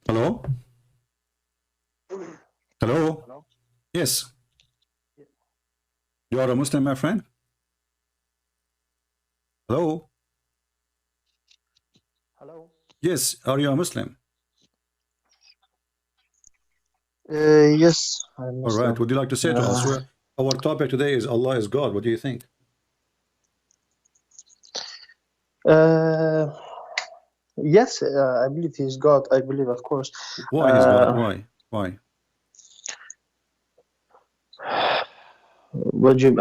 Hello? Hello? Hello? Yes. You are a Muslim, my friend? Hello? Hello? Yes. Are you a Muslim? Yes, I'm All right. Muslim. Would you like to say to us, Uh, our topic today is Allah is God. What do you think? uh, yes, I believe he's God. I believe, of course. Why he's God? Uh, Why? Why?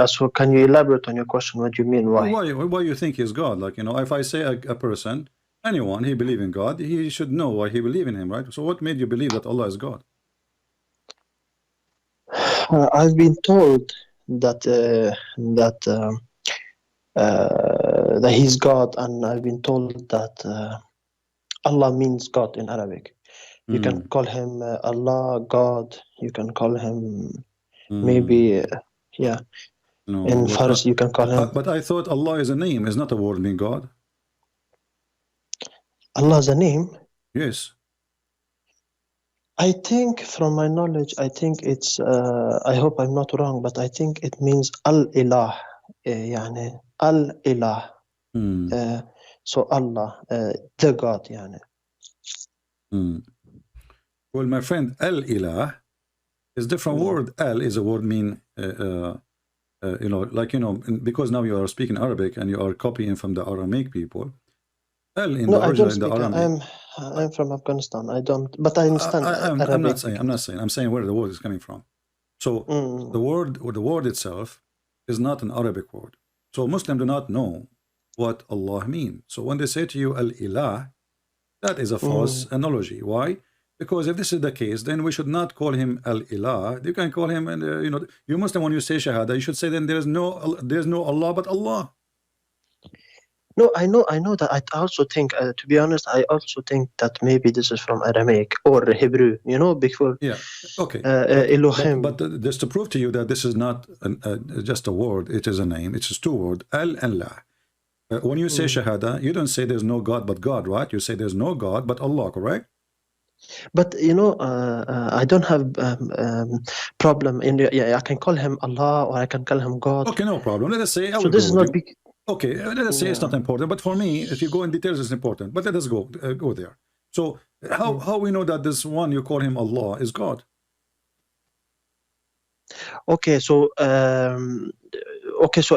so can you elaborate on your question? What do you mean? Well, Why? why you think he's God? Like, if I say a person, anyone, he believe in God, he should know why he believe in him, right? So what made you believe that Allah is God? I've been told that he's God, and I've been told that Allah means God in Arabic. You can Mm, call him Allah, God. You can call him mm, maybe, yeah. no, In Farsi, you can call him but I thought Allah is a name, is not a word mean God. Allah's a name. Yes. I think, from my knowledge, I think it's, I hope I'm not wrong, but I think it means Al-Ilah, يعني Al-Ilah. Mm, So Allah, the God, يعني. mm. Well, my friend, Al-Ilah is different Yeah. word. Al is a word mean, like, because now you are speaking Arabic and you are copying from the Aramaic people. Al in No, the I don't original, in the speak. Aramaic. I'm from Afghanistan. I don't, but I understand I'm not Arabic saying, I'm not because. saying, I'm saying where the word is coming from. So Mm, the word itself is not an Arabic word. So Muslims do not know what Allah means. So when they say to you Al-Ilah, that is a false mm. analogy. Why? Because if this is the case, then we should not call him Al-Ilah. You can call him, you Muslim, when you say Shahada, you should say then there's no Allah but Allah. No, I know that. I also think, to be honest, I also think that maybe this is from Aramaic or Hebrew. Before Yeah, okay. But Elohim. just to prove to you that this is not just a word, it is a name. It's just two words, Al and La. When you say Mm. Shahada, you don't say there's no God but God, right? You say there's no God but Allah, correct? But I don't have problem in yeah. I can call him Allah or I can call him God. Okay, no problem. Let us say I So will this go is with not you. big. Okay, let us say it's Yeah. not important, but for me, if you go in details, it's important. But let us go there. So how Mm. how we know that this one you call him Allah is God? Okay. So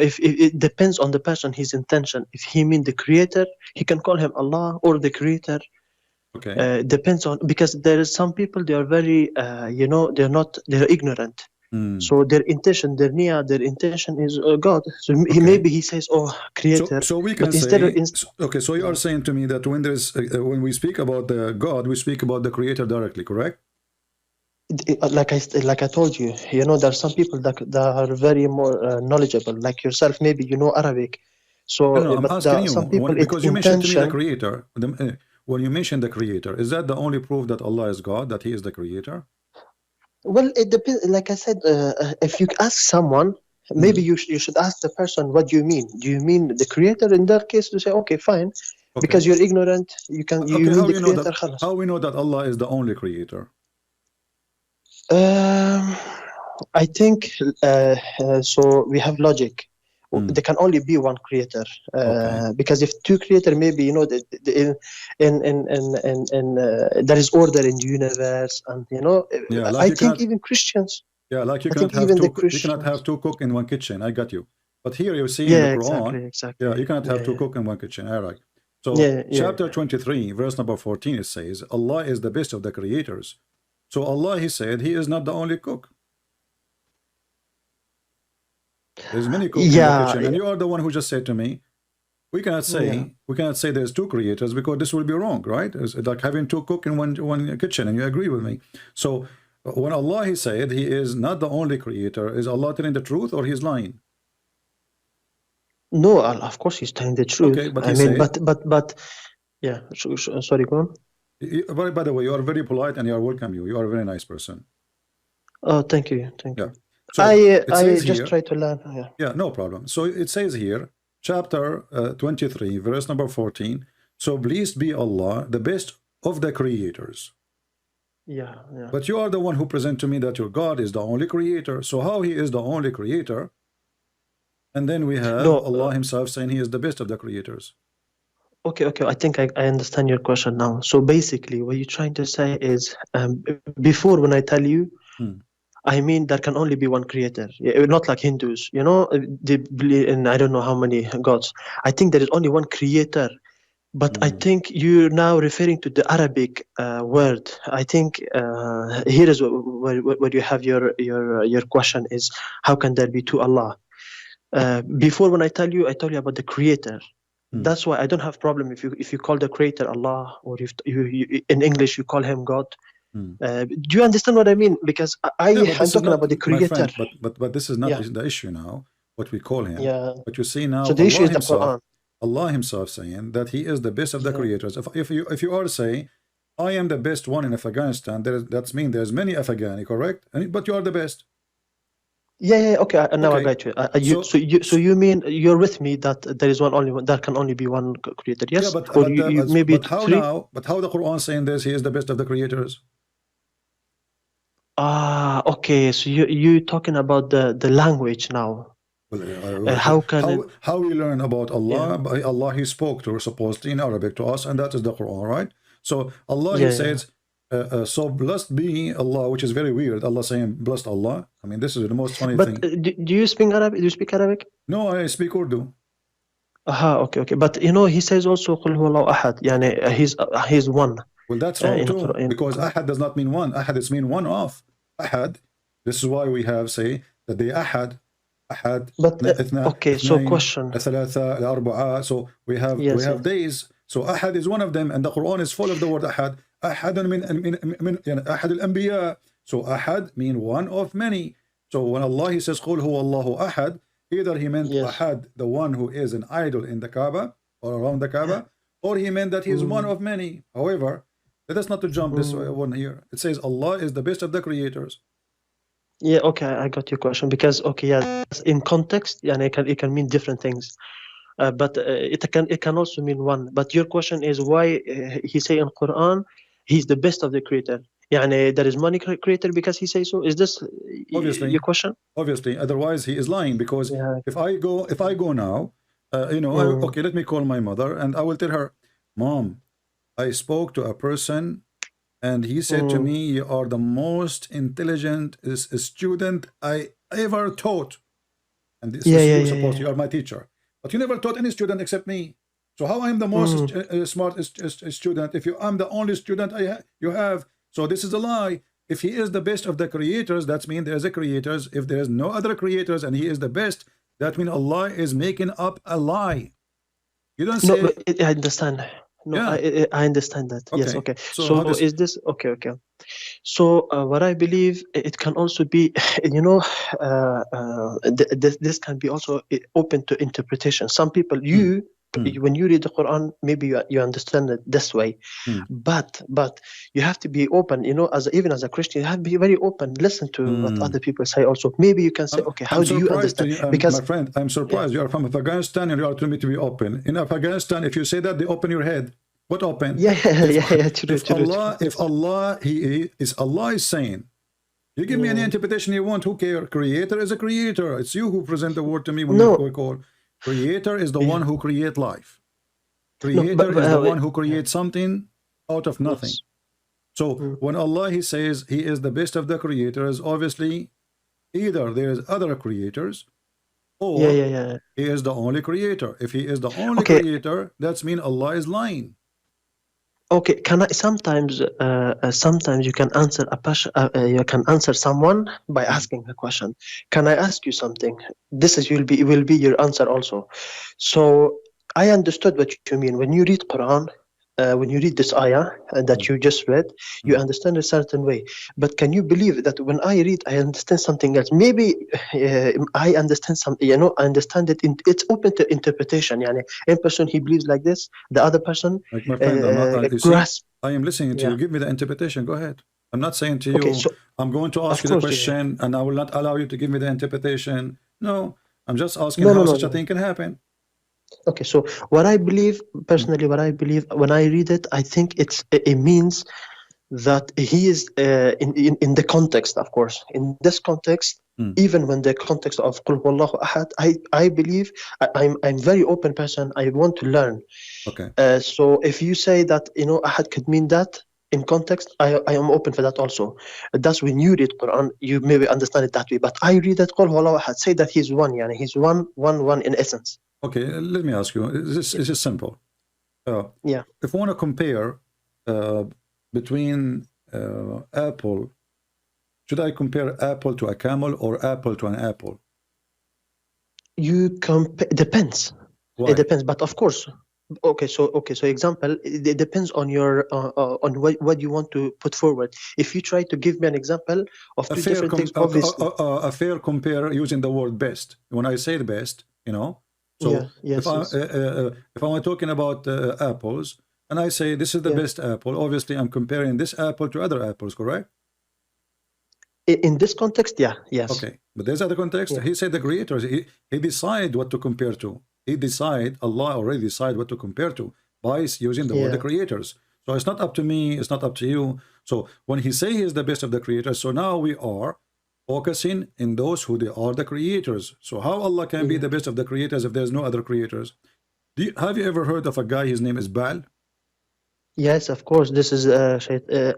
if it depends on the person, his intention. If he mean the creator, he can call him Allah or the creator. Okay. Depends on, because there is some people, they are very they're ignorant. Hmm. So their intention, their intention is God. So Okay. maybe he says, "Oh, So creator," so we but can instead of say okay. So you are yeah. saying to me that when we speak about the God, we speak about the Creator directly, correct? Like I told you, there are some people that are very more knowledgeable, like yourself. Maybe you know Arabic. No, So, no, I'm but asking you some people, it's because you mentioned to me the intention. Creator. When you mentioned the Creator, is that the only proof that Allah is God, that He is the Creator? Well, it depends. Like I said, if you ask someone, maybe Hmm. you should ask the person, what do you mean? Do you mean the creator? In that case, to say, okay, fine, because Okay. you're ignorant. You Okay. mean How the you know creator, that? خلاص. How we know that Allah is the only Creator? Um, I think so. We have logic. Hmm. There can only be one creator, Okay. because if two creator, maybe there is order in the universe, and Yeah, I think even Christians. I think even the you cannot have Christians. two cook in one kitchen. I got you. But here you see in the Yeah, Quran, yeah, exactly. you cannot have Yeah, two yeah, cook in one kitchen. All right. So yeah, yeah. chapter 23, verse number 14, it says, Allah is the best of the creators. So Allah, He said, He is not the only cook. There's many cook in the Yeah, kitchen, and you are the one who just said to me, yeah. we cannot say there's two creators because this will be wrong, right? It's like having two cook in one kitchen, and you agree with me. So when Allah He said He is not the only creator, is Allah telling the truth or He's lying? No, of course he's telling the truth. Okay, but I He mean, said, yeah. Sorry, go on. by the way, you are very polite and you are welcome. You are a very nice person. Oh, thank you, thank Yeah. you. So it I says just here, try to learn. Yeah. yeah, no problem. So it says here, chapter 23, verse number 14. So pleased be Allah, the best of the creators. Yeah. But you are the one who present to me that your God is the only creator. So how he is the only creator? And then we have No, Allah himself saying he is the best of the creators. okay. I think I understand your question now. So basically, what you're trying to say is, before when I tell you, I mean there can only be one creator. Not like Hindus, you know, they believe in I don't know how many gods. I think there is only one creator. But I think you're now referring to the Arabic word. I think here is where you have your question is, how can there be two Allah? Before when I told you about the creator. That's why I don't have problem if you call the creator Allah, or if you in English you call him God. Do you understand what I mean? Because I'm talking about the creator. My friend, but this is not the issue now, what we call him. Yeah. But you see now, So the issue is the Quran. Allah himself saying that he is the best of the creators. If you are saying, I am the best one in Afghanistan, that's mean there's many Afghani, correct? But you are the best. Yeah. Okay. Now I got you. So you mean you're with me that there is there can only be one creator? Yes. Yeah, but how three? now? But how the Quran saying this? He is the best of the creators. Okay. So you talking about the language now? How we learn about Allah? By Allah, he spoke to supposedly in Arabic to us, and that is the Quran, right? So Allah, he says, so blessed be Allah, which is very weird. Allah saying blessed Allah. I mean, this is the most funny thing. But do you speak Arabic? Do you speak Arabic? No, I speak Urdu. Okay. But you know, he says also قل هو الله أحد. يعني he's one. Well, that's wrong too, because Ahad does not mean one. Ahad is mean one of. Ahad. This is why we have say that the Ahad. But okay, so question. So we have days. So Ahad is one of them, and the Quran is full of the word Ahad. Ahad من أحد الأنبياء. So Ahad mean one of many. So when Allah he says قل هو الله أحد, either he meant Ahad, the one who is an idol in the Kaaba or around the Kaaba, or he meant that he is one of many. However, let us not to jump this one here. It says Allah is the best of the creators. Yeah, okay, I got your question, because in context, it can mean different things, but it can also mean one. But your question is why he say in Quran he's the best of the creator. There is money creator because he says so. Is this obviously your question? Obviously, otherwise he is lying. Because if I go now, okay, let me call my mother and I will tell her, Mom, I spoke to a person. And he said to me, you are the most intelligent student I ever taught. And this is supposed you are my teacher. But you never taught any student except me. So how I am the most smart student if I'm the only student you have? So this is a lie. If he is the best of the creators, that means there's a creators. If there is no other creators and he is the best, that means Allah is making up a lie. You don't say... No, I understand. No, I understand that. Okay. Yes, okay. So is this okay? So what I believe, it can also be, this can be also open to interpretation. Some people, when you read the Quran, maybe you understand it this way, but you have to be open. Even as a Christian, you have to be very open. Listen to what other people say. Also, maybe you can say, okay, how do you understand? Because my friend, I'm surprised you are from Afghanistan and you are telling me to be open. In Afghanistan, if you say that, they open your head. What open? True. If Allah is saying, you give me any interpretation you want, who cares? Creator is a creator. It's you who present the word to me when we call. Creator is the one who create life. Creator is the one who creates something out of nothing. So when Allah he says he is the best of the creators, obviously either there is other creators or he is the only creator. If he is the only creator, that's mean Allah is lying. Okay, can I sometimes you can answer you can answer someone by asking a question. Can I ask you something? This will be your answer also. So I understood what you mean when you read Quran. When you read this ayah that you just read, you understand a certain way. But can you believe that when I read, I understand something else? Maybe I understand something, I understand it. It's open to interpretation. A person, he believes like this, the other person like my friend, grasp. I am listening to you. Give me the interpretation. Go ahead. I'm not saying to you, I'm going to ask you the question and I will not allow you to give me the interpretation. No, I'm just asking how such a thing can happen. Okay, so what I believe, personally, when I read it, I think it means that he is in the context, of course. In this context, even when the context of Qul Huwallahu Ahad, I believe I'm very open person. I want to learn. Okay. So if you say that Ahad could mean that in context, I am open for that also. That's when you read Quran, you maybe understand it that way. But I read that Qul Huwallahu Ahad, say that he's one, yani he's one in essence. Okay, let me ask you. It's just simple. Yeah. If we want to compare between apple, should I compare apple to a camel or apple to an apple? You compare, depends. Why? It depends, but of course. So example, it depends on your on what you want to put forward. If you try to give me an example of two different things, obviously a fair compare using the word best. When I say the best, so yes, if I'm talking about apples and I say this is the best apple, obviously I'm comparing this apple to other apples, correct? In this context, yes. Okay, but there's other context. He said the creators, he decide what to compare to. He decide, Allah already decide what to compare to by using the word the creators. So it's not up to me, it's not up to you. So when he say he is the best of the creators, so now we are focusing in those who they are the creators. So how Allah can be the best of the creators if there's no other creators? Have you ever heard of a guy, his name is Baal? Yes, of course. This is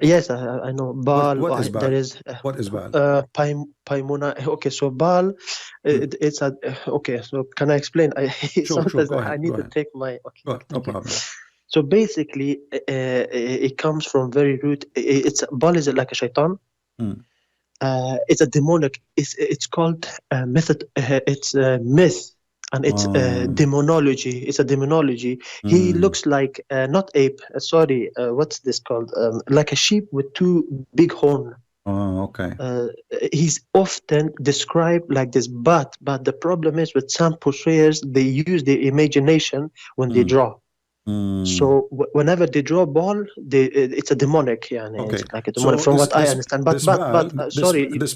yes, I know Baal. What is Baal? There is what is Baal? Paimuna. Okay, so Baal, it's a okay. So can I explain? Sure, go ahead, I need to take my. Okay, no problem. So basically, it comes from very root. It's Baal is like a shaitan. It's a demonic. It's called method. It's myth. And it's demonology. It's a demonology. He looks like not ape. Sorry, what's this called? Like a sheep with two big horns. Oh, okay. He's often described like this, but the problem is with some portrayers, they use their imagination when they draw. So whenever they draw Baal, it's a demonic. Okay. It's like a demonic, from what I understand. But sorry, this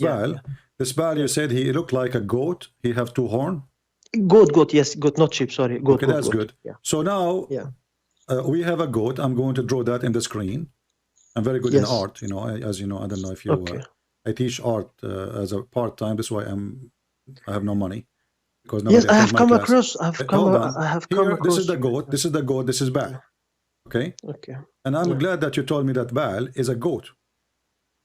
Baal, you said he looked like a goat. He have two horns. Goat, yes, goat, not sheep, sorry. Goat, okay, that's good. Yeah. So now we have a goat. I'm going to draw that in the screen. I'm very good in art, as you know. I don't know if you I teach art as a part-time. That's why I have no money. Because yes, I have come across. I have come across. This is the goat. This is the goat. This is Baal. Okay. And I'm glad that you told me that Baal is a goat.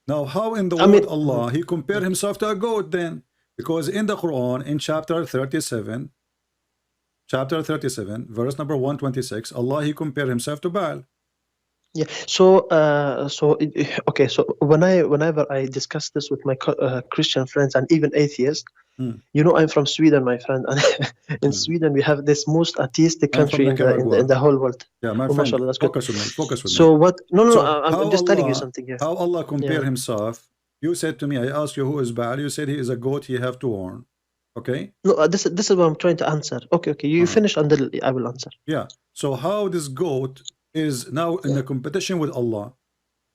Now, how in the world Allah he compared himself to a goat then? Because in the Quran, in chapter 37, verse number 126, Allah he compared himself to Baal. Yeah. So okay. So whenever I discuss this with my Christian friends and even atheists, I'm from Sweden, my friend, and in Sweden we have this most atheistic country in the whole world. Yeah, my friend. That's good. Focus with me. So what? No. I'm just telling you something here. How Allah compare himself? You said to me, I asked you who is Baal. You said he is a goat. He have two horns. Okay. No, this is what I'm trying to answer. Okay. You finish and then I will answer. Yeah. So how this goat is now in a competition with Allah?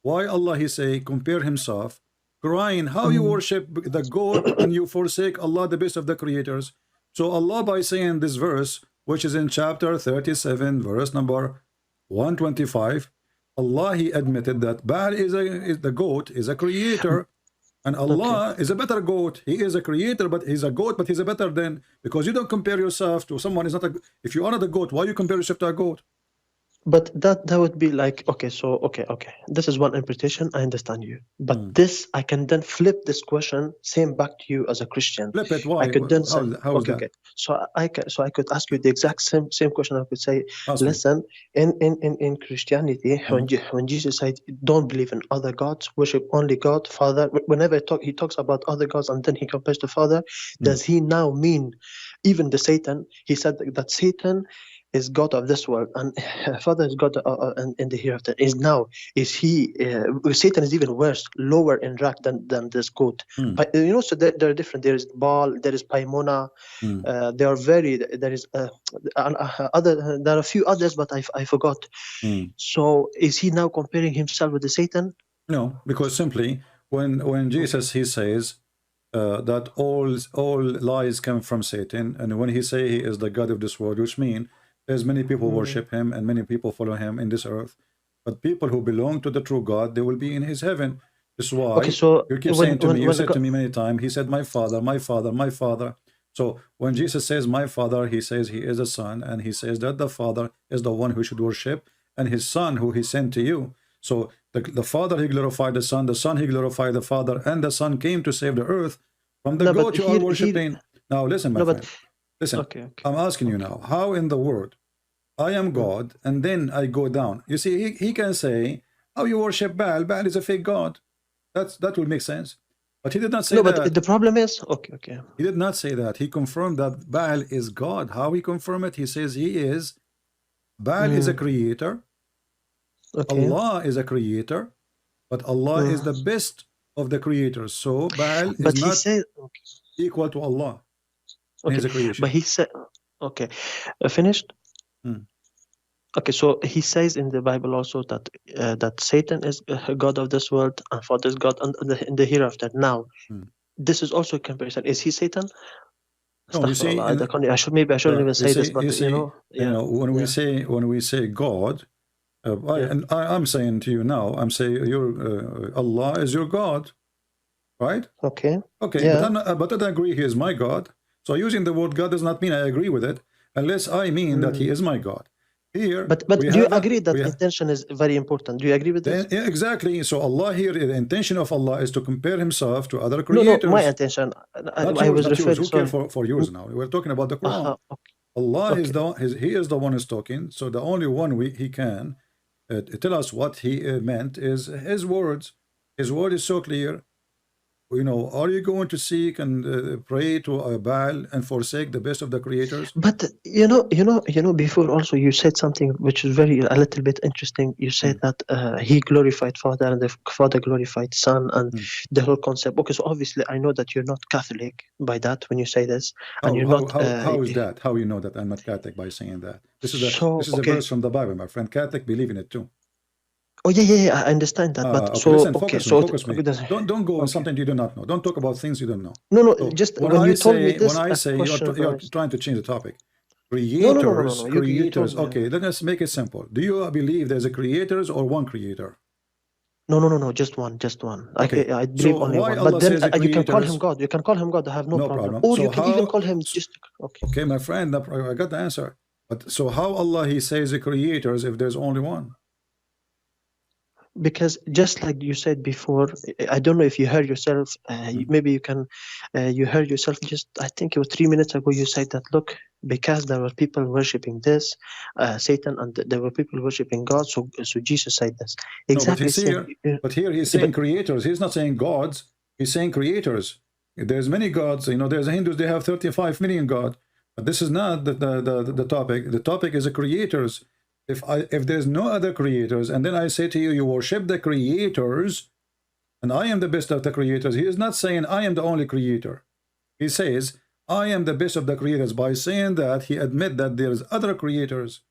Why Allah he say compare himself, crying how you worship the goat and you forsake Allah, the best of the creators. So Allah by saying this verse, which is in chapter 37, verse number 125, Allah he admitted that Baal is the goat is a creator. And Allah is a better goat. He is a creator, but he's a goat, but he's a better than, because you don't compare yourself to someone is not a, if you honor the goat, why you compare yourself to a goat? But that would be like, okay. This is one interpretation. I understand you. But this, I can then flip this question, same back to you as a Christian. Flip it, why? I could then say, how is that? Okay. So I could ask you the exact same question. I could say, listen, in Christianity, when Jesus said, don't believe in other gods, worship only God, Father, whenever he talks about other gods and then he compares to Father, does he now mean even the Satan? He said that Satan is God of this world and Father is God in the hereafter. Is he Satan is even worse, lower in rank than this goat. But so there are different. There is Baal, there is Paimona. There are there is there are a few others, but I forgot. So is he now comparing himself with the Satan? No, because simply when Jesus he says that all lies come from Satan, and when he say he is the God of this world, which means there's many people worship him and many people follow him in this earth. But people who belong to the true God, they will be in his heaven. This is why Okay, so you keep saying to me, you said to me many times, he said, my father, my father, my father. So when Jesus says my father, he says he is a son, and he says that the father is the one who should worship, and his son who he sent to you. So the father, he glorified the son he glorified the father, and the son came to save the earth from the goat you are worshiping. Now listen, my friend. Listen, okay. I'm asking you now, how in the world I am God, and then I go down? You see, he can say, oh, you worship Baal. Baal is a fake God. That will make sense. But he did not say that. No, but the problem is, okay. He did not say that. He confirmed that Baal is God. How he confirmed it? He says he is. Baal is a creator. Okay. Allah is a creator. But Allah is the best of the creators. So Baal but is he not said, equal to Allah. Okay, He's a creation. but he said, okay, finished? Okay, so he says in the Bible also that that Satan is a god of this world and Father is God in the hereafter. Now, this is also a comparison. Is he Satan? No, you see, I shouldn't even say this, but when we say God, I'm saying to you now, I'm saying Allah is your God, right? Okay. But I agree he is my God. So using the word God does not mean I agree with it, unless I mean that he is my God. Here, but do you agree that intention is very important? Do you agree with this? Yeah, exactly. So Allah here, the intention of Allah is to compare himself to other creators. No, my intention. I was referring. Who cares for yours now? We're talking about the Quran. Allah is he is the one who's talking. So the only one he can tell us what he meant is his words. His word is so clear. You know, are you going to seek and pray to Baal and forsake the best of the creators? But you know, before also you said something which is a little bit interesting. You said that he glorified Father and the Father glorified Son and the whole concept. Okay, so obviously I know that you're not Catholic by that when you say this, and you're not. How is that? How you know that I'm not Catholic by saying that? This is a verse from the Bible, my friend. Catholic believe in it too. Oh yeah, I understand that. But focus me. Don't go on something you do not know. Don't talk about things you don't know. No, just when you told me this, when I say you're trying to change the topic. Creators, creators. Okay, let us make it simple. Do you believe there's a creators or one creator? No, just one. Okay. I believe only one. But then you can call him God. You can call him God. I have no problem. Or you can even call him just okay. Okay, my friend, I got the answer. But so how Allah he says the creators if there's only one? Because just like you said before, I don't know if you heard yourself, maybe you can, you heard yourself just, I think it was 3 minutes ago, you said that, look, because there were people worshipping this, Satan, and there were people worshipping God, so Jesus said this. Exactly. No, but here he's saying creators. He's not saying gods. He's saying creators. There's many gods. You know, there's Hindus, they have 35 million gods. But this is not the topic. The topic is the creators. If there's no other creators, and then I say to you, you worship the creators, and I am the best of the creators. He is not saying I am the only creator. He says I am the best of the creators. By saying that, he admit that there is other creators.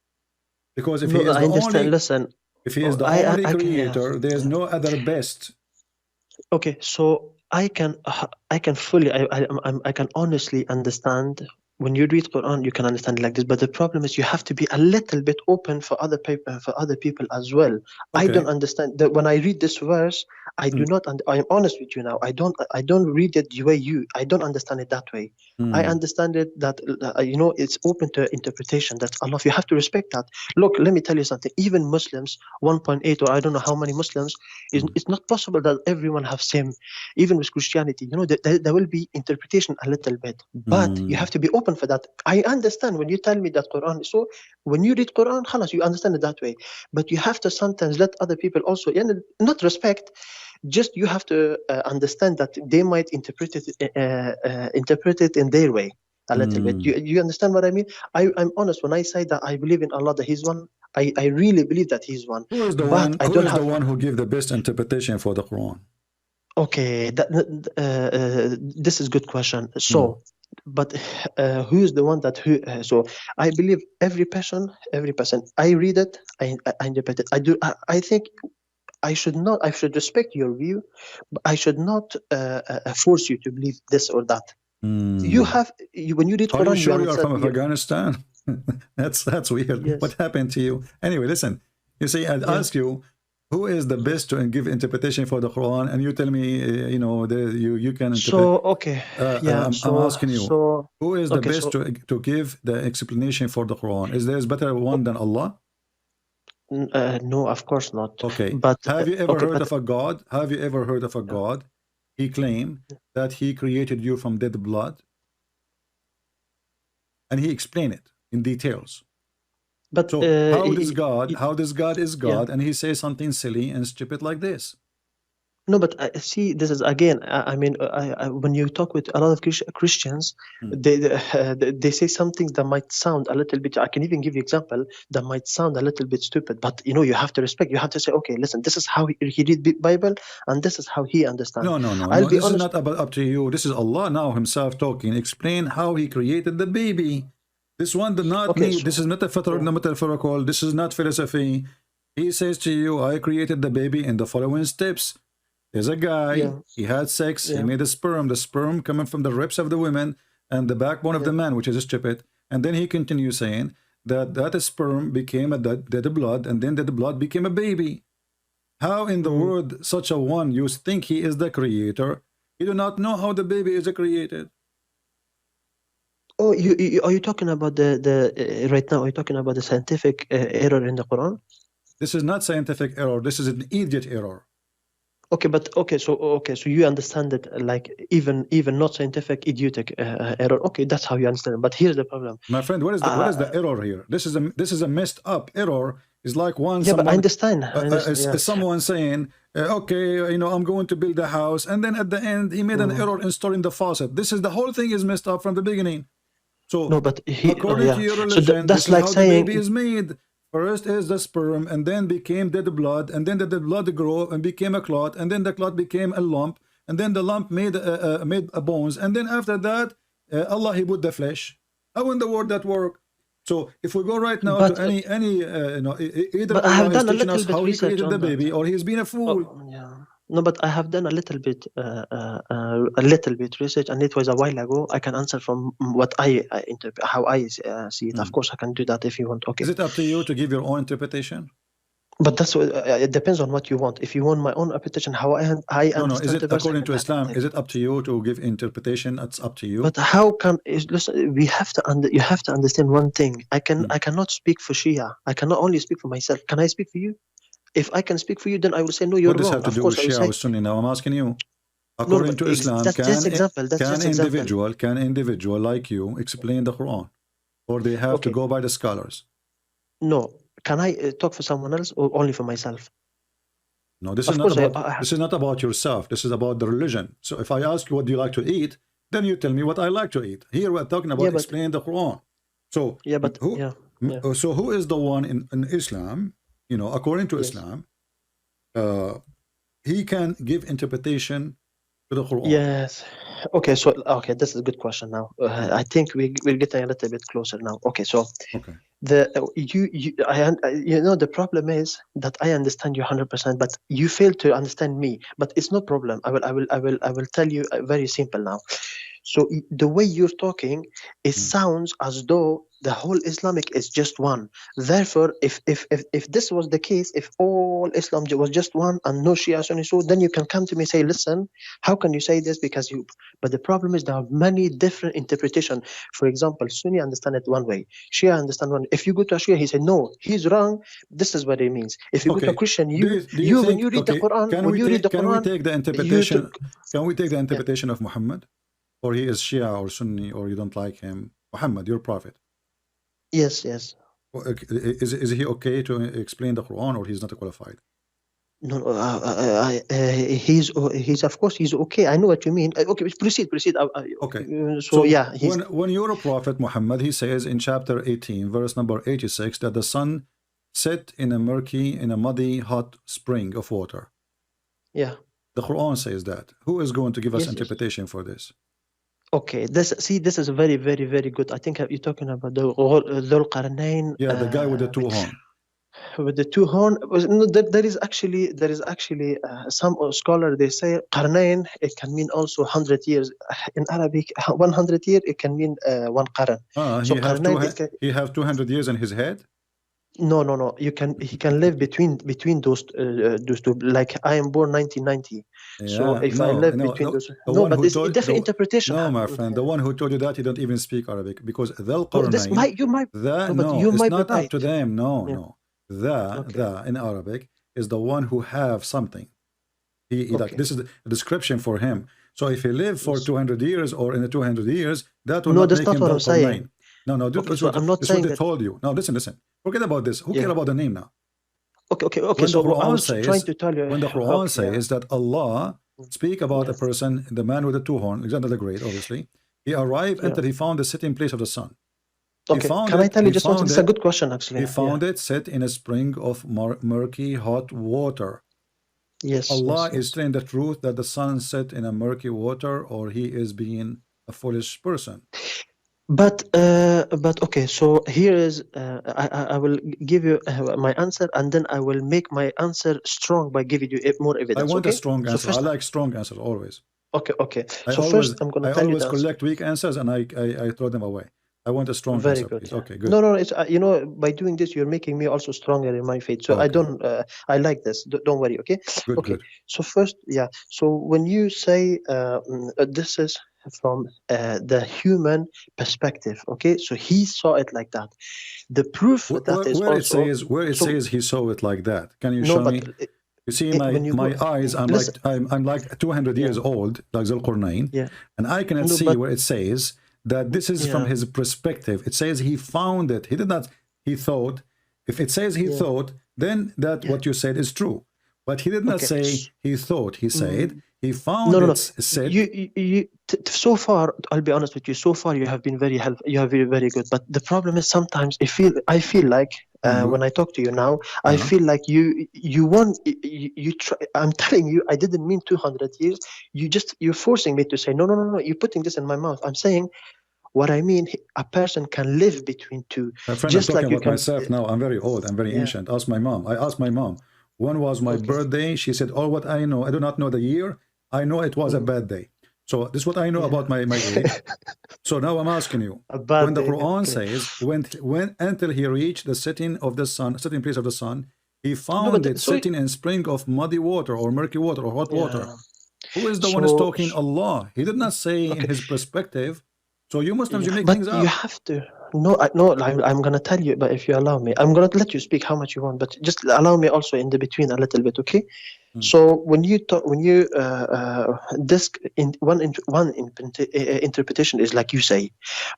Because if he is the only creator, there is no other best. Okay, so I can fully, I can honestly understand. When you read Quran, you can understand like this, but the problem is you have to be a little bit open for other people as well. Okay. I don't understand that when I read this verse. I do not. I'm honest with you now. I don't read it the way I don't understand it that way. I understand it that it's open to interpretation. That's Allah. You have to respect that. Look, let me tell you something. Even Muslims, 1.8 or I don't know how many Muslims, it's not possible that everyone have same. Even with Christianity, there will be interpretation a little bit, but you have to be open for that. I understand when you tell me that Quran. So when you read Quran, khalas, you understand it that way. But you have to sometimes let other people also, not respect. Just you have to understand that they might interpret it in their way a little bit. You understand what I mean? I'm honest when I say that I believe in Allah, that He's one. I really believe that He's one. Who is the one who gives the best interpretation for the Quran? Okay, this is a good question. So, but who is the one that so I believe every person. I read it. I interpret it. I think. I should respect your view, but I should not force you to believe this or that. You have when you read Quran. Are you sure you are from Afghanistan? That's weird. Yes. What happened to you? Anyway, listen. You see, I'd ask you, Who is the best to give interpretation for the Quran? And you tell me, you can interpret. So okay, yeah. I'm asking you, So who is the okay, best so to give the explanation for the Quran? Is there a better one than Allah? no, of course not. Okay. But Have you ever okay, heard but of a God? Have you ever heard of a God? He claimed that he created you from dead blood, and he explained it in details. but So how does God is God, and he says something silly and stupid like this? No, but see, this is again. I mean, when you talk with a lot of Christians, they say some things that might sound a little bit. I can even give you example that might sound a little bit stupid, but you have to respect. You have to say, okay, listen, this is how he read the Bible, and this is how he understands. No. I'll be This honest. is not up to you. This is Allah now Himself talking. Explain how He created the baby. This one did not Okay, need. so- This is not a metaphorical. This is not philosophy. He says to you, I created the baby in the following steps. There's a guy, he had sex, he made a sperm, the sperm coming from the ribs of the women and the backbone of the man, which is stupid. And then he continues saying that sperm became a dead blood, and then that blood became a baby. How in the world such a one, you think he is the creator? You do not know how the baby is created. Oh, are you talking about the right now? Are you talking about the scientific error in the Quran? This is not scientific error. This is an idiot error. Okay, but so you understand that like even not scientific idiotic error. Okay, that's how you understand it. But here's the problem, my friend. What is the error here? This is a messed up error. It's like but I understand. Someone saying, okay, I'm going to build a house, and then at the end he made an error installing the faucet. This is the whole thing is messed up from the beginning. So no, but according to your religion, that's this like is how saying the baby is made. First is the sperm, and then became dead blood, and then the dead blood grew and became a clot, and then the clot became a lump, and then the lump made a bones, and then after that, Allah He put the flesh. How in the world that work? So if we go right now to any either Allah is teaching us how He created the baby, or He's been a fool. No, but I have done a little bit research, and it was a while ago. I can answer from what I interpret, how I see it. Of course, I can do that if you want. Okay. Is it up to you to give your own interpretation? But that's what it depends on what you want. If you want my own interpretation, how I understand. No. Is it according to Islam? Is it up to you to give interpretation? It's up to you. But how can listen? You have to understand one thing. I cannot speak for Shia. I cannot only speak for myself. Can I speak for you? If I can speak for you, then I will say no. You're wrong. What does have to do with Shia or Sunni? Now I'm asking you. According to Islam, can individual like you explain the Quran, or they have to go by the scholars? No. Can I talk for someone else or only for myself? No, this is not about yourself. This is about the religion. So if I ask you what do you like to eat, then you tell me what I like to eat. Here we're talking about explaining the Quran. So so who is the one in Islam? According to Islam, he can give interpretation to the Quran. Yes. Okay. So this is a good question. Now I think we're getting a little bit closer now. Okay. So the problem is that I understand you 100%, but you fail to understand me. But it's no problem. I will tell you very simple now. So the way you're talking, it sounds as though the whole Islamic is just one. Therefore, if this was the case, if all Islam was just one and no Shia, Sunni, so then you can come to me and say, listen, how can you say this? But the problem is there are many different interpretations. For example, Sunni understand it one way, Shia understand one. If you go to a Shia, he said, no, he's wrong. This is what it means. If you go to a Christian, when you read the Quran, can we take the interpretation? Can we take the interpretation of Muhammad? Or he is Shia or Sunni, or you don't like him? Muhammad, your prophet. Yes. Is he okay to explain the Quran, or he's not qualified? No, he's of course he's okay. I know what you mean. Okay, proceed. Okay. So when your prophet Muhammad, he says in chapter 18, verse number 86, that the sun set in a muddy, hot spring of water. Yeah. The Quran says that. Who is going to give us interpretation for this? Okay, this is very, very, very good. I think you're talking about the Dhul Qarnayn. Yeah, the guy with the two horns. With the two horn, no, there is actually some scholar, they say Qarnayn, it can mean also 100 years. In Arabic, 100 years it can mean one Qaran. He have 200 years in his head. No. He can live between those two. Like I am born 1990. So Yeah, if I live between those, the no, one but who it's a told different interpretation. no, my friend, the one who told you that he don't even speak Arabic, because Dhul No, this Qarnayn, might you might no, but no, you it's might be not up right. to them. No, Yeah. no. Okay. The in Arabic is the one who have something. He like Okay. this is a description for him. So if he lived for Yes. 200 years or in the 200 years, that will No, not that's make not him what I'm Dhul Qarnayn. saying. No, Okay, so I'm not this is what saying they that. told you. No, listen. Forget about this. Who Yeah. cares about the name now? Okay. When So the I Quran was trying says, to tell you. when the Quran Okay. Yeah. says that Allah speak about a Yes. person, the man with the two horns, Alexander the Great, obviously, he arrived Yeah. until he found the sitting place of the sun. Okay. Can I tell you just one thing? Found This is a it, good question, actually. he Yeah. found it set in a spring of murky hot water. Yes. Allah Yes. is telling the truth that the sun set in a murky water, or he is being a foolish person. But okay. So here is I will give you my answer, and then I will make my answer strong by giving you more evidence. I want okay? a strong So answer. first, I like strong answers always. okay. So first, I'm gonna I tell you always the answer. collect weak answers and I throw them away. I want a strong Very answer, good. please. Yeah. Okay, good. No. It's by doing this, you're making me also stronger in my faith. So I Okay. don't. I like this. Don't worry. Okay. Good, Okay. good. So first, yeah. So when you say this is from the human perspective, okay. So he saw it like that. The proof that is Where it also says he saw it like that. Can you no, show but me? You see when you my go, eyes, listen. I'm like 200 years old, like Dhul Qarnayn, Yeah. and I cannot No, see but where it says that this is from yeah. his perspective. It says he found it. He did not, he thought. If it says he Yeah. thought, then that what you said is true. But he did not Okay. say he thought. He said he found No. it said. You so far, I'll be honest with you. So far, you have been very helpful. You have been very good. But the problem is sometimes I feel like when I talk to you now, I feel like you want you try. I'm telling you, I didn't mean 200 years. You're forcing me to say no. You're putting this in my mouth. I'm saying what I mean. A person can live between two. My friend, just I'm talking like you about can. myself now. I'm very old. I'm very ancient. Ask my mom. I asked my mom. When was my birthday? She said, "All what I know. I do not know the year. I know it was a bad day." So this is what I know about my age. So now I'm asking you, when the Quran says, when until he reached the setting of the sun, setting place of the sun, he found it sitting in spring of muddy water or murky water or hot water. Who is the one who's talking? Allah. He did not say in his perspective. So you Muslims, you make things up. You have to. No, I'm going to tell you, but if you allow me, I'm going to let you speak how much you want, but just allow me also in the between a little bit, okay? So when you talk, this one interpretation is like you say,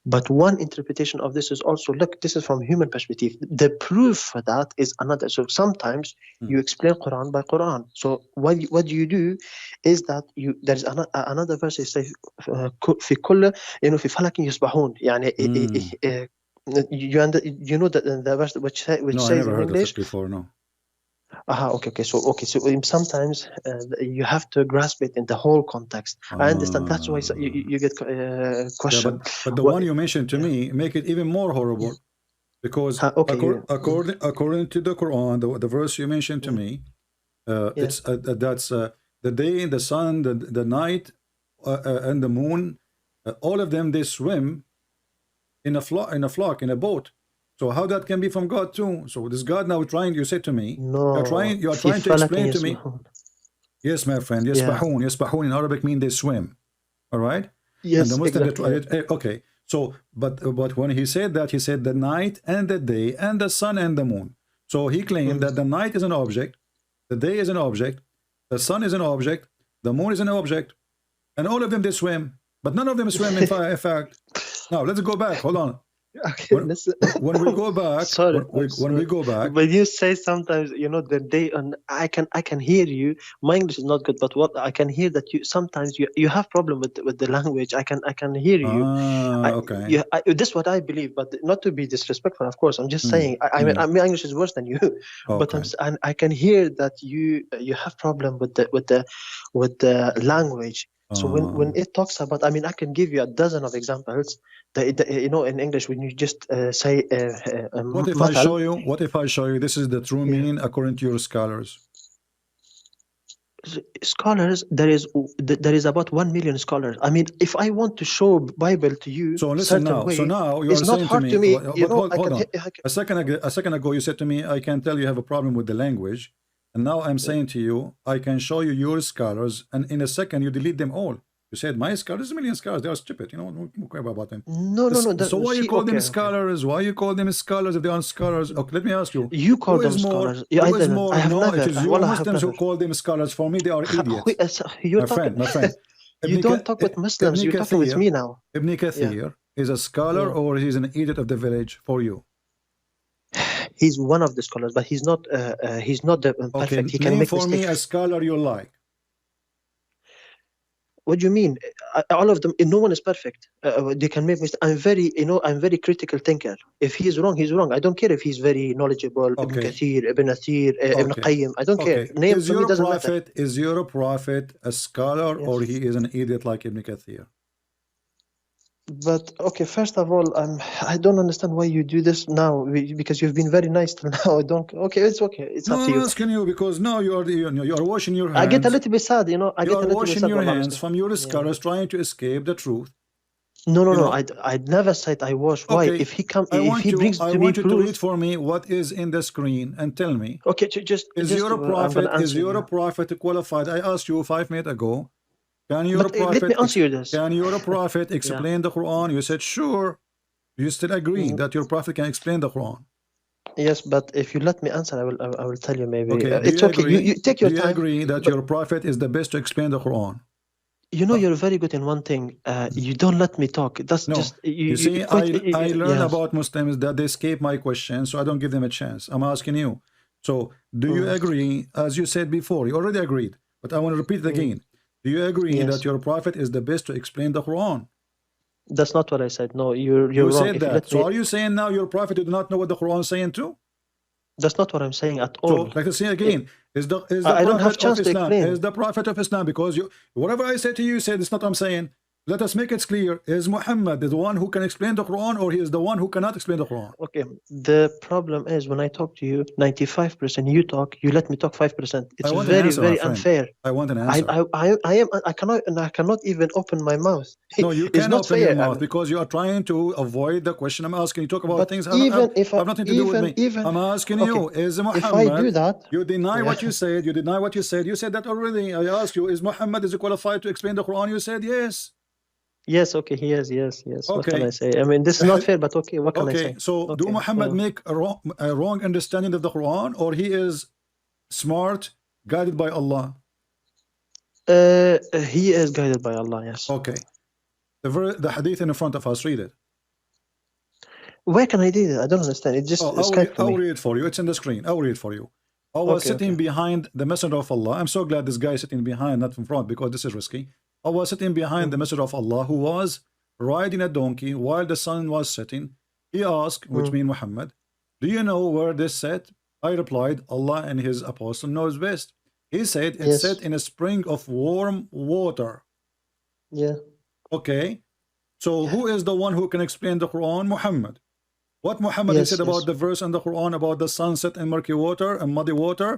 but one interpretation of this is also, look, this is from human perspective. The proof for that is another. So sometimes you explain Quran by Quran. So what you do is that there's another verse that says في كل في فلك يسبحون يعني you know that the verse which says I never in heard English of it before. No. Okay. So sometimes you have to grasp it in the whole context. I understand. That's why you get question. Yeah, but the one you mentioned to me make it even more horrible, because according to the Quran, the verse you mentioned to me, it's that's the day, the sun, the night, and the moon, all of them they swim in a flock in a boat. So how that can be from God too? So this God now trying, you said to me, no, you are trying to explain to me. Yes, my friend. Yasbahun in Arabic mean they swim. All right. Yes. And the Muslim exactly. okay. So but when he said that, he said the night and the day and the sun and the moon. So he claimed that the night is an object, the day is an object, the sun is an object, the moon is an object, and all of them they swim, but none of them swim in fact. Now let's go back. Hold on. Okay, when we go back, when we go back, when you say sometimes, the day, and I can hear you. My English is not good, but what I can hear that you sometimes you have problem with the language. I can hear you. Okay. This is what I believe, but not to be disrespectful, of course. I'm just saying. I mean, my English is worse than you, but I can hear that you have problem with the language. So when it talks about, I mean, I can give you a dozen of examples. In English, when you just say, what if I show you? What if I show you this is the true meaning according to your scholars? scholars, there is about 1 million scholars. I mean, if I want to show Bible to you So listen certain now. way, So now you are it's not saying hard to to me, me. You but know, hold on. I can, A second ago, you said to me, I can tell you have a problem with the language. And now I'm saying to you, I can show you your scholars, and in a second you delete them all. You said my scholars, a million scholars, they are stupid. You know, don't care about them. no. So why you call them Okay. scholars? Why you call them scholars if they aren't scholars? Okay, let me ask you. You call Who them is more? scholars. Yeah, I Who is didn't. more? I have No, never. it is you Wallah, I have Muslims who never. call them scholars. For me, they are idiots. You're My friend. You don't talk with Muslims. You're talking with me now. Ibn Kathir is a scholar, Yeah. or he's an idiot of the village for you? He's one of the scholars, but he's not the Okay, perfect. He can name make for me mistakes. a scholar you like. What do you mean? All of them. No one is perfect. They can make mistakes. I'm very critical thinker. If he is wrong, he's wrong. I don't care if he's very knowledgeable. Ibn Okay. Kathir, Ibn Athir, Ibn Okay. Qayyim. I don't care. Name Is for me your doesn't matter. prophet a scholar, or Yes. he is an idiot like Ibn Kathir? But okay, first of all, I don't understand why you do this now because you've been very nice till now. I don't. Okay, it's okay. It's No, up to I'm you. asking you because now you are washing your hands. I get a little bit sad, you know. I You get a are little bit washing sad. your Wallah, hands honestly. from your Yeah. scholars trying to escape the truth. No. You know- I never said I wash. Why? Okay, If he come, I if want he you, brings I to me want you to proof. read for me what is in the screen and tell me, Okay, just is just, your I'm gonna prophet answer you. prophet qualified? I asked you 5 minutes ago. Can your But let prophet me answer you this. can your prophet explain the Quran? You said sure. You still agree that your prophet can explain the Quran? Yes, but if you let me answer, I will tell you maybe. Okay. Do It's you okay. agree? You take your Do you time. agree that your prophet is the best to explain the Quran? You know, you're very good in one thing. You don't let me talk. That's No. just You see, I learn yes. about Muslims that they escape my question, so I don't give them a chance. I'm asking you. So, do you agree, as you said before, you already agreed, but I want to repeat it again. Do you agree Yes. that your prophet is the best to explain the Quran? That's not what I said. No, you're You wrong. said If you that. let So me, are you saying now your prophet did not know what the Quran is saying too? that's not what I'm saying at So, all. like I say again, is the I don't have prophet chance of to Islam, explain. is the prophet of Islam, because you, whatever I say to you, you said it's not what I'm saying. Let us make it clear. Is Muhammad the one who can explain the Quran, or he is the one who cannot explain the Quran? Okay, the problem is when I talk to you, 95% you talk, you let me talk 5%. It's I want an very, answer, my very friend. unfair. I want an answer. I cannot even open my mouth. No, you It's can not open fair. your mouth because you are trying to avoid the question I'm asking. You talk about But things even if I- have nothing to do with me. even- I'm asking you, is Muhammad? If I do that, You deny what Yeah. you said. You deny what you said. You said that already. I asked you, is Muhammad qualified to explain the Quran? You said yes. yes, okay, he is, yes. What can Okay. I say? I mean, this is not fair, but okay, what can I say? Okay, so do Okay, Muhammad make a wrong understanding of the Quran, or he is smart, guided by Allah? He is guided by Allah, yes. Okay. The hadith in front of us, read it. Where can I do that? I don't understand. It just escaped from I'll me. read it for you. It's in the screen. I'll read it for you. I was sitting behind the Messenger of Allah. I'm so glad this guy is sitting behind, not in front, because this is risky. I was sitting behind the Messenger of Allah, who was riding a donkey while the sun was setting. He asked, which means Muhammad, do you know where this set? I replied, Allah and his apostle knows best. He said, it's set in a spring of warm water. Yeah. Okay. So who is the one who can explain the Quran? Muhammad. What Muhammad said about the verse in the Quran about the sunset and murky water and muddy water?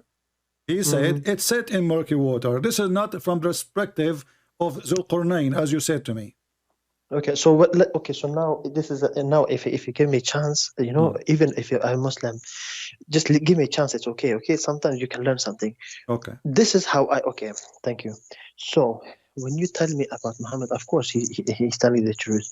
He said, it's set in murky water. This is not from the perspective of Zulqarnain, as you said to me. Okay, so so now this is now if you give me a chance, you know, even if you're a Muslim, just give me a chance. It's okay. Okay, sometimes you can learn something. Okay. This is how okay, thank you. So when you tell me about Muhammad, of course he's telling the truth,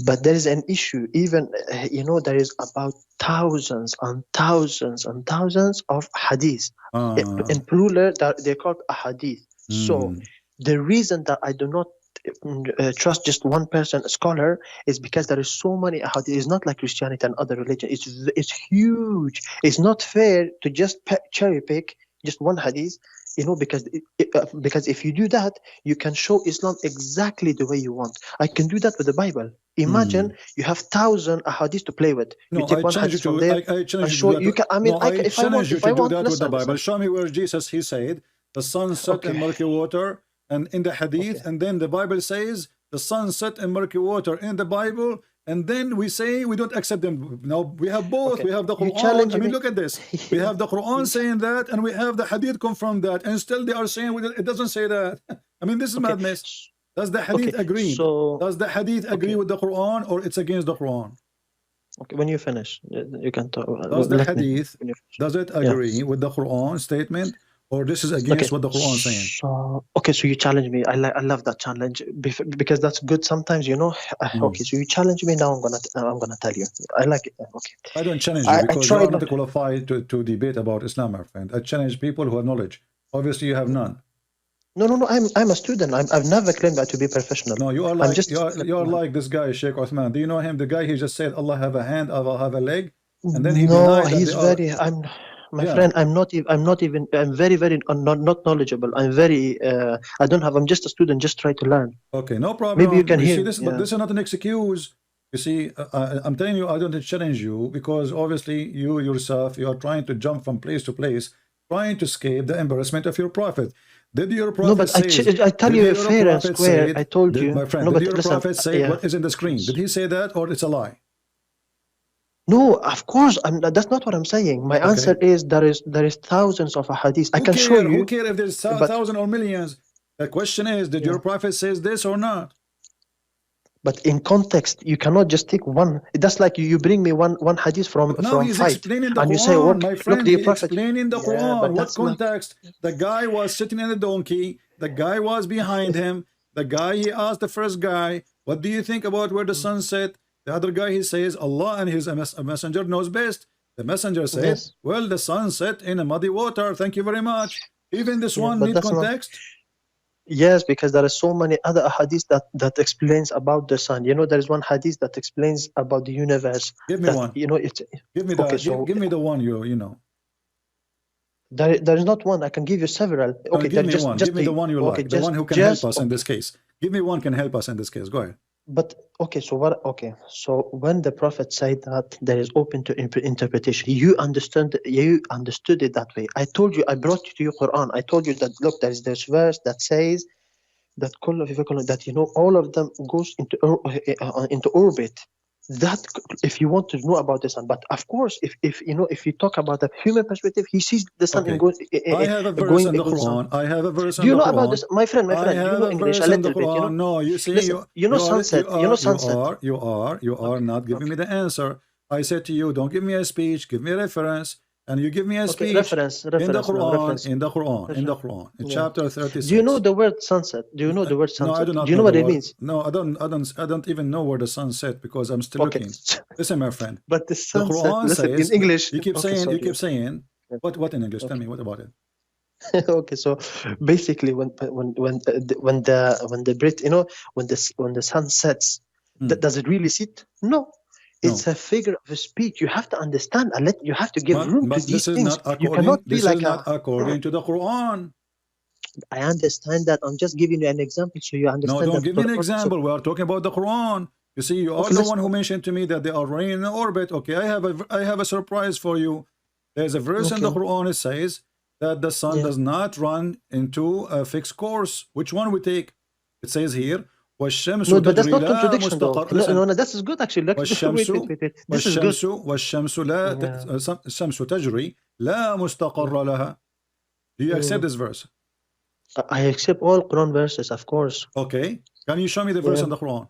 but there is an issue. Even you know, there is about thousands and thousands and thousands of hadith. In plural, that they're called ahadith. So the reason that I do not trust just one person, a scholar, is because there is so many ahadith. It's not like Christianity and other religion. It's huge. It's not fair to just cherry pick just one hadith, you know, because if you do that, you can show Islam exactly the way you want. I can do that with the Bible. Imagine you have 1,000 ahadith to play with. No, you take one hadith from there. I challenge show you to do that with the Bible. Show me where Jesus, he said, the sun set in murky water, and in the hadith, and then the Bible says the sun set in murky water in the Bible, and then we say we don't accept them. Now we have both. Okay. We have the You Quran. challenge I mean, me. look at this. We have the Quran saying that, and we have the Hadith confirm that, and still they are saying it doesn't say that. I mean, this is Okay. madness. Does the Hadith Okay, agree? so Does the Hadith agree with the Quran, or it's against the Quran? okay, when you finish, you can talk. Does the let me- Hadith, when you finish. does it Yeah. agree with the Quran statement, or this is against what the Quran is saying? So okay, so you challenge me. I love that challenge because that's good. Sometimes, you know. Okay, so you challenge me. Now I'm gonna tell you. I like it. Okay. I don't challenge you I because you tried are not not- qualified to debate about Islam, my friend. I challenge people who have knowledge. Obviously, you have none. No. I'm a student. I've never claimed that to be professional. No, you are I'm like just you are like this guy, Sheikh Uthman. Do you know him? The guy he just said Allah have a hand, Allah have a leg, and then he no. denied that He's they are- very. My Yeah. friend. I'm not even. I'm very not knowledgeable. I'm very. I don't have. I'm just a student. Just try to learn. Okay, no problem. Maybe you can hear. see this, but Yeah. this is not an excuse. You see, I'm telling you, I don't challenge you because obviously you yourself, you are trying to jump from place to place, trying to escape the embarrassment of your prophet. Did your prophet No, but say? I tell did you your fair and prophet square. say- I told did- you. my friend. No, Did but your listen, prophet say yeah. what is in the screen? Did he say that, or it's a lie? No, of course, that's not what I'm saying. My answer is there is thousands of hadiths. I can show you. Who care if there's but- 1,000 or millions? The question is, did your prophet says this or not? But in context, you cannot just take one. That's like you bring me one hadith from Now he's fight, explaining the and Quran, you say, "What? my Look, friend. the He's prophet." explaining the Yeah, Quran. but What that's not- context? The guy was sitting in a donkey. The guy was behind him. The guy, he asked the first guy, "What do you think about where the sun set?" The other guy, he says, "Allah and his messenger knows best." The messenger said, Yes. "Well, the sun set in a muddy water. Thank you very much." Even this Yeah, one but need that's not- context. Yes, because there are so many other hadiths that explains about the sun. You know, there is one hadith that explains about the universe. Give me that, one. You know, it's Give me the Okay, so- give me the one you know. there is not one. I can give you several. No, Okay, give me just, one. Just Give me the one you okay, like. The just- one who can just- help us in this case. Give me one can help us in this case. Go ahead. But okay, so what? Okay, so when the prophet said that there is open to interpretation, you understood it that way. I told you, I brought you to your Quran. I told you that look, there is this verse that says that that all of them goes into orbit. That if you want to know about the sun, but of course, if you talk about the human perspective, he sees the sun Okay. and goes. I have a verse in the Quran. I have a verse in Do you the know Quran. about this, my friend? I You have know a English verse a in the little bit. Quran. No, you see, Listen, sunset. Sunset. You are not giving me the answer. I said to you, don't give me a speech, give me a reference, and you give me a speech Reference. in the Quran, in the Quran, in Yeah. chapter 36. Do you know the word sunset? Do you know the word sunset? No, I do not. Do you know what the it word. means? No, I don't even know where the sun set because I'm still Okay, looking. Listen, my friend. but the The sunset. Quran Listen, says in English. You keep Okay, saying. sorry. You keep saying. Yeah. What in English? Tell me what about it. Okay, so basically, when the Brit, when the sun sets, does it really set? No. It's a figure of speech. You have to understand and you have to give room to But these this is things. not according. You cannot be This like is not according to the Quran. I understand that. I'm just giving you an example so you understand. No, don't that give me an for- example. We are talking about the Quran. You see, you are Okay, the let's- one who mentioned to me that they are running in orbit. Okay, I have a surprise for you. There's a verse in the Okay. Quran. It says that the sun Yeah. does not run into a fixed course. Which one we take? It says here, وَالشَّمْسُ No, but that's not تَجْرِي لَا contradiction though. مُسْتَقَرٍّ. No, Listen. no, this is good actually. Wait. This is good. والشمس لا الشمس تجري لا مستقر لها. Do you accept this verse? I accept all Quran verses, of course. Okay. Can you show me the verse Yeah. in the Quran?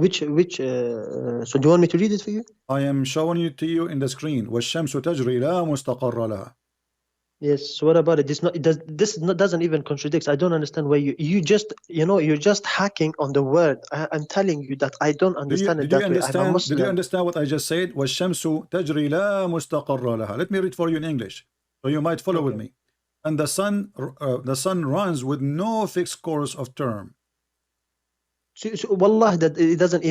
So do you want me to read it for you? I am showing it to you in the screen. والشمس تجري لا مستقر لها. Yes. So what about it? Doesn't even contradict. I don't understand why you're just hacking on the word. I'm telling you that I don't understand it that way. I'm a Muslim. Did you understand what I just said? والشمس تجري لا مستقر لها. Let me read for you in English, so you might follow with me. And the sun runs with no fixed course of term. So, wallah, that it doesn't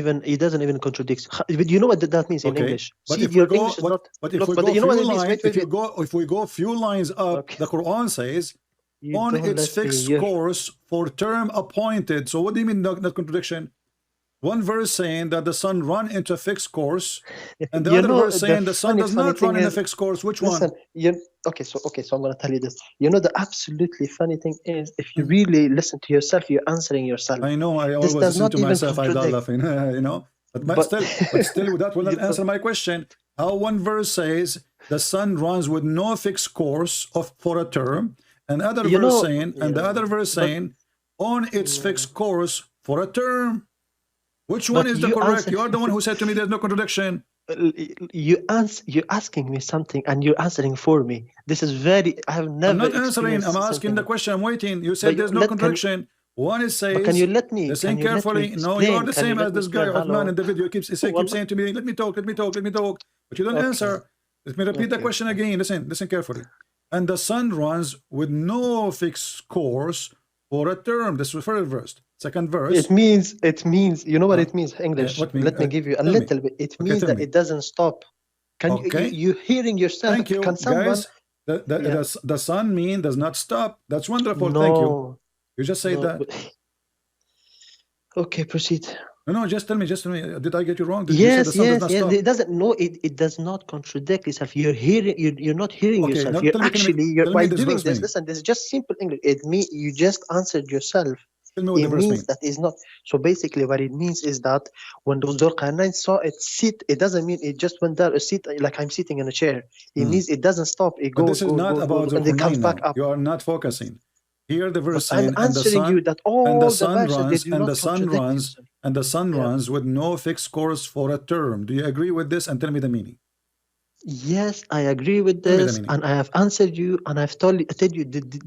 even contradict. But you know what that means in Okay. English? But See, if your we go, English is not. but if Look, we but go you know what few it means? lines, Wait. if we go few lines up, Okay. the Quran says You on don't its let me fixed hear. course for term appointed. So what do you mean not contradiction? one verse saying that the sun run into a fixed course, and the You other know, verse saying the sun does not run thing in a is, fixed course. Which listen, one? okay, so I'm gonna tell you this. You know, the absolutely funny thing is, if you really listen to yourself, you're answering yourself. I know, I This always does listen not to even myself, I die contradict. laughing, you know. But But still, that will you not know, answer my question. How one verse says the sun runs with no fixed course for a term, and other you verse know, saying, and the other verse but saying on its fixed course for a term. Which one but is the you correct? answer. You are the one who said to me there's no contradiction. You're asking me something and you're answering for me. This is very. I have I'm never not answering. experienced I'm asking the something. question. I'm waiting. You But said you there's no can contradiction. One is but can you says, let me listen can you let me carefully. No, you are explain? the Can you same let as me this guy explain? of man Hello. in the video. Keeps Wallah. saying to me, let me talk, let me talk, let me talk. But you don't Okay. answer. Let me repeat the Okay. question again. Listen carefully. And the sun runs with no fixed course for a term. This is the first verse. Second verse. It means, you know what it means, English. What mean? Let me give you a Tell me. little bit. It Okay, means tell that me. it doesn't stop. Can Okay. you hearing yourself? Thank you, Can someone? guys. Yeah. The sun mean does not stop. That's wonderful. Thank you. No. You just said No. that. Okay, proceed. No, just tell me. Did I get you wrong? You said Yes, the sun does yes, not yes. stop. It doesn't. No, it does not contradict itself. You're hearing. You're not hearing Okay, yourself. now You're tell me actually. You're this by doing verse this. mean. Listen, this is just simple English. It means you just answered yourself. Tell me what the It verse means mean. that is not. So basically, what it means is that when the Zulqarnain saw it sit, it doesn't mean it just went there. Sit like I'm sitting in a chair. It means it doesn't stop. It But goes, this is goes, not goes, about goes, the and it comes Qur'an back now. up. You are not focusing. Here the verse But I'm saying, and the answering you sun, that and all the the sun verses they runs, do and not the sun contradict runs, themselves. and the sun Yeah. runs with no fixed course for a term. Do you agree with this? And tell me the meaning. Yes, I agree with Tell me the this, meaning. and I have answered you, and I've told you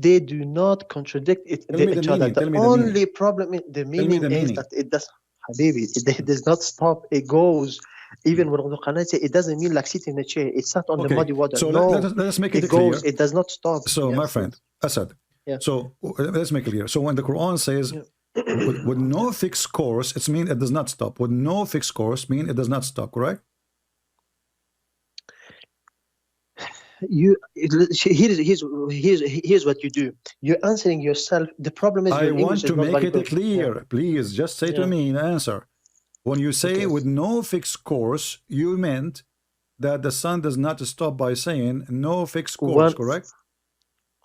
they do not contradict Tell me the each other. meaning. The Tell me the meaning. only problem, the Tell me meaning the is meaning. that it does, Habibi, it does not stop. It goes. Even when the Quran say it doesn't mean like sitting in a chair. It sat on the Okay, muddy water. so No, let us make it it clear. goes. It does not stop. So, Yes, my friend, Asad, yeah. so let's make it clear. So when the Quran says, Yeah. with no fixed course, it means it does not stop. With no fixed course mean it does not stop, correct? Here's what you do. You're answering yourself. The problem is I your English want is to not make very it good. clear. Yeah. Please, just say to Yeah. me an answer. When you say Okay. with no fixed course, you meant that the sun does not stop by saying no fixed course, correct?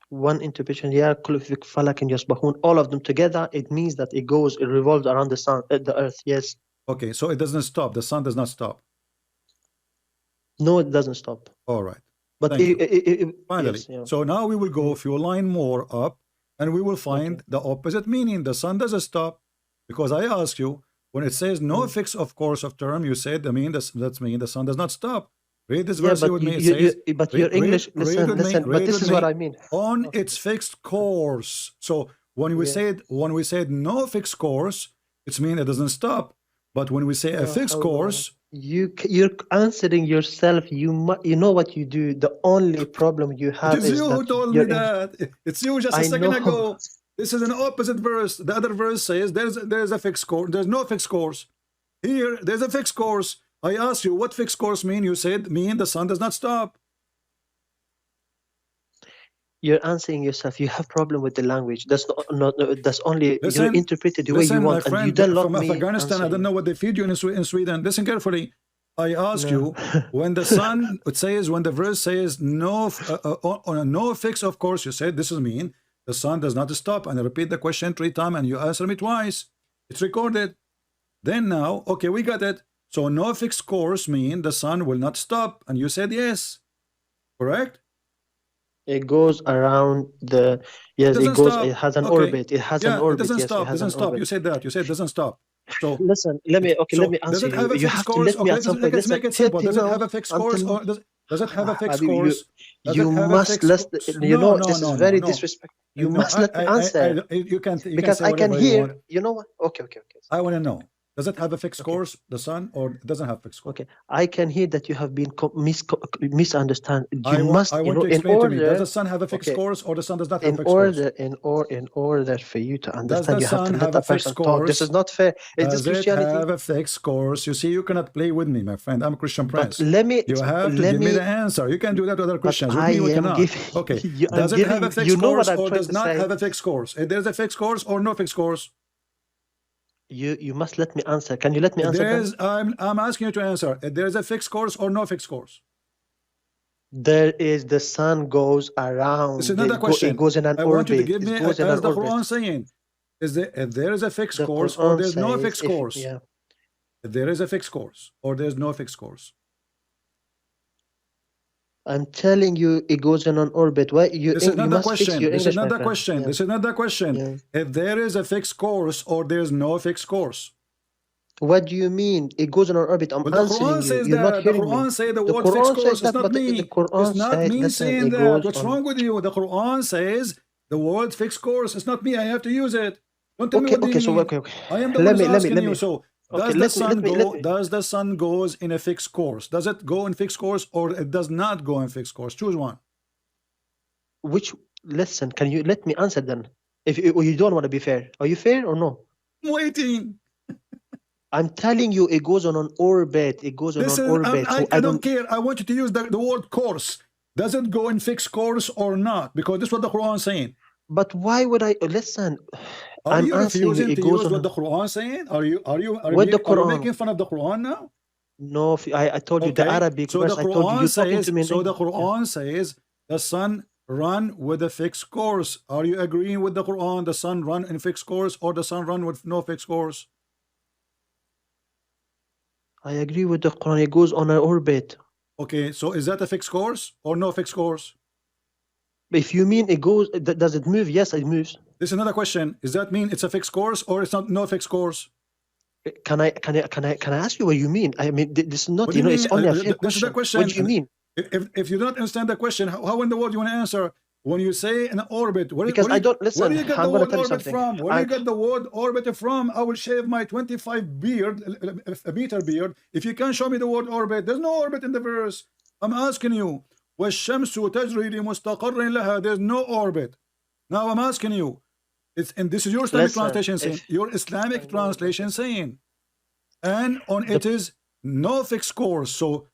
One interpretation, yeah, كل في فلك يسبحون, all of them together, it means that it revolves around the sun, the earth. Yes. Okay, so it doesn't stop. The sun does not stop. No, it doesn't stop. All right. But Thank you. Finally, yes, yeah. so now we will go a few line more up, and we will find Okay. the opposite meaning. The sun doesn't stop, because I asked you when it says no fix of course of term. You said I mean that's mean the sun does not stop. Read this verse but with me. It you, says, but your English, read listen, with me, listen. But read this with is what me. I mean. On Okay. its fixed course. So when we Yeah. said no fixed course, it means it doesn't stop. But when we say a fixed course, You're answering yourself. You know what you do. The only problem you it have is is you that who told me your that. It's you just a I second know. ago. This is an opposite verse. The other verse says there's a fixed course. There's no fixed course. Here, there's a fixed course. I asked you what fixed course mean. You said mean the sun does not stop. You're answering yourself. You have problem with the language. That's not that's only Listen, you interpret it the way you listen, my want, and you friend, don't let from me Afghanistan, I answer don't you. know what they feed you in Sweden. Listen carefully. I ask No. you, when the sun, it says, when the verse says on a no fix, of course, you said this is mean the sun does not stop, and I repeat the question 3 times, and you answer me twice. It's recorded. Then now, okay, we got it. So no fixed course mean the sun will not stop, and you said yes, correct? It goes around the yes. It goes. Stop. It has an Okay. orbit. It has an Yeah, orbit. it doesn't Yes, stop. it has Doesn't an stop. orbit. You said that. You said it doesn't stop. So Listen, let me does answer it have you. a You fixed have to course? let me Okay, at some point. let's Listen, make it simple. Does it now, have a fixed until course, or does it have a fixed Habibi, course? Does you it have must a fixed let course? you know No, this no, is no, very no. disrespectful. You No, must let me answer you can because say I can whatever you hear. want. You know what? Okay. I want to know. Does it have a fixed Okay. course, the sun, or it doesn't have fixed course? Okay, I can hear that you have been misunderstand. I want You to know, in explain to me. order. Does the sun have a fixed Okay, course, or the sun does not have in a fixed course? order, in order for you to Does understand, the you have to sun let have the a fixed person talk. This course? is not fair. Is this Does it Christianity? have a fixed course? You see, you cannot play with me, my friend. I'm a Christian But prince. let me. You have to give me the answer. You can do that with other Christians. With I me, you am cannot. giving. Okay. I'm Does it have a giving. fixed You know course, what I'm or trying does to not say. have a fixed course? If there's a fixed course or no fixed course? You must let me answer. Can you let me answer? There's, I'm asking you to answer. There's a fixed course or no fixed course? There is, the sun goes around. This is not a question. It goes in an I orbit. want you to give me, It goes in as an the orbit. Quran saying, is there is a fixed The course Quran or there's no says fixed course? Yeah. There is a fixed course or there's no fixed course. I'm telling you, it goes in an orbit. Why you? This is not you the must fix question. your This English, is not my the friend. question. Yeah. This is not the question. Yeah. If there is a fixed course or there's no fixed course. What do you mean? It goes in an orbit. I'm But the answering Quran you. says You're not that. The hearing me. Quran say the The word Quran fixed says course. that, It's not but me. the Quran It's not says, me listen, saying it that. goes What's on. wrong with you? The Quran says the word fixed course. It's not me. I have to use it. Don't tell me what do you mean. Okay. I am the one who's asking you. me. So Okay, does the sun go? me. Does the sun goes in a fixed course? Does it go in fixed course or it does not go in fixed course? Choose one. Listen, can you let me answer then? If you don't want to be fair, are you fair or no? I'm waiting. I'm telling you, it goes on an orbit. It goes on an orbit. I don't care. I want you to use the word course. Does it go in fixed course or not? Because this is what the Quran is saying. But why would I listen? Are you refusing to use what the Quran is saying? Are you making fun of the Quran now? No, I told you the Arabic so verse. The I told you, says, to me. So the Quran says the sun run with a fixed course. Are you agreeing with the Quran? The sun run in fixed course or the sun run with no fixed course? I agree with the Quran. It goes on an orbit. Okay, so is that a fixed course or no fixed course? If you mean it goes, does it move? Yes, it moves. This is another question. Does that mean it's a fixed course or it's not no fixed course? Can I ask you what you mean? I mean, this is not, it's only a fair this is the question. What do you mean? If you don't understand the question, how in the world you want to answer when you say an orbit? Because I don't listen. Where do you get the word orbit from? Where do you get the word orbit from? I will shave my 25 beard, a meter beard. If you can't show me the word orbit, there's no orbit in the verse. I'm asking you. وَالشَّمْسُ تَجْرِي لِمُسْتَقَرٍ لَهَا. There's no orbit. Now I'm asking you. And this is your Islamic translation saying. Your Islamic translation saying. And on it is no fixed course. So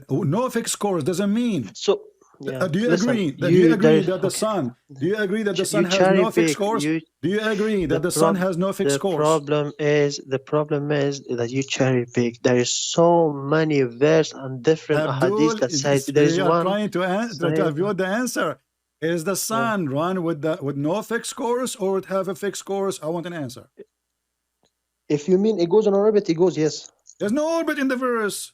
no fixed course doesn't mean. So yeah. Do you agree? Do you agree that the sun? Do you agree that the sun has no fixed course? Do you agree that the sun has no fixed course? The problem is that you cherry pick. There is so many verses and different hadiths that says there's one. Trying to avoid the answer. Is the sun run with no fixed course or it have a fixed course? I want an answer. If you mean it goes on orbit, it goes yes. There's no orbit in the verse.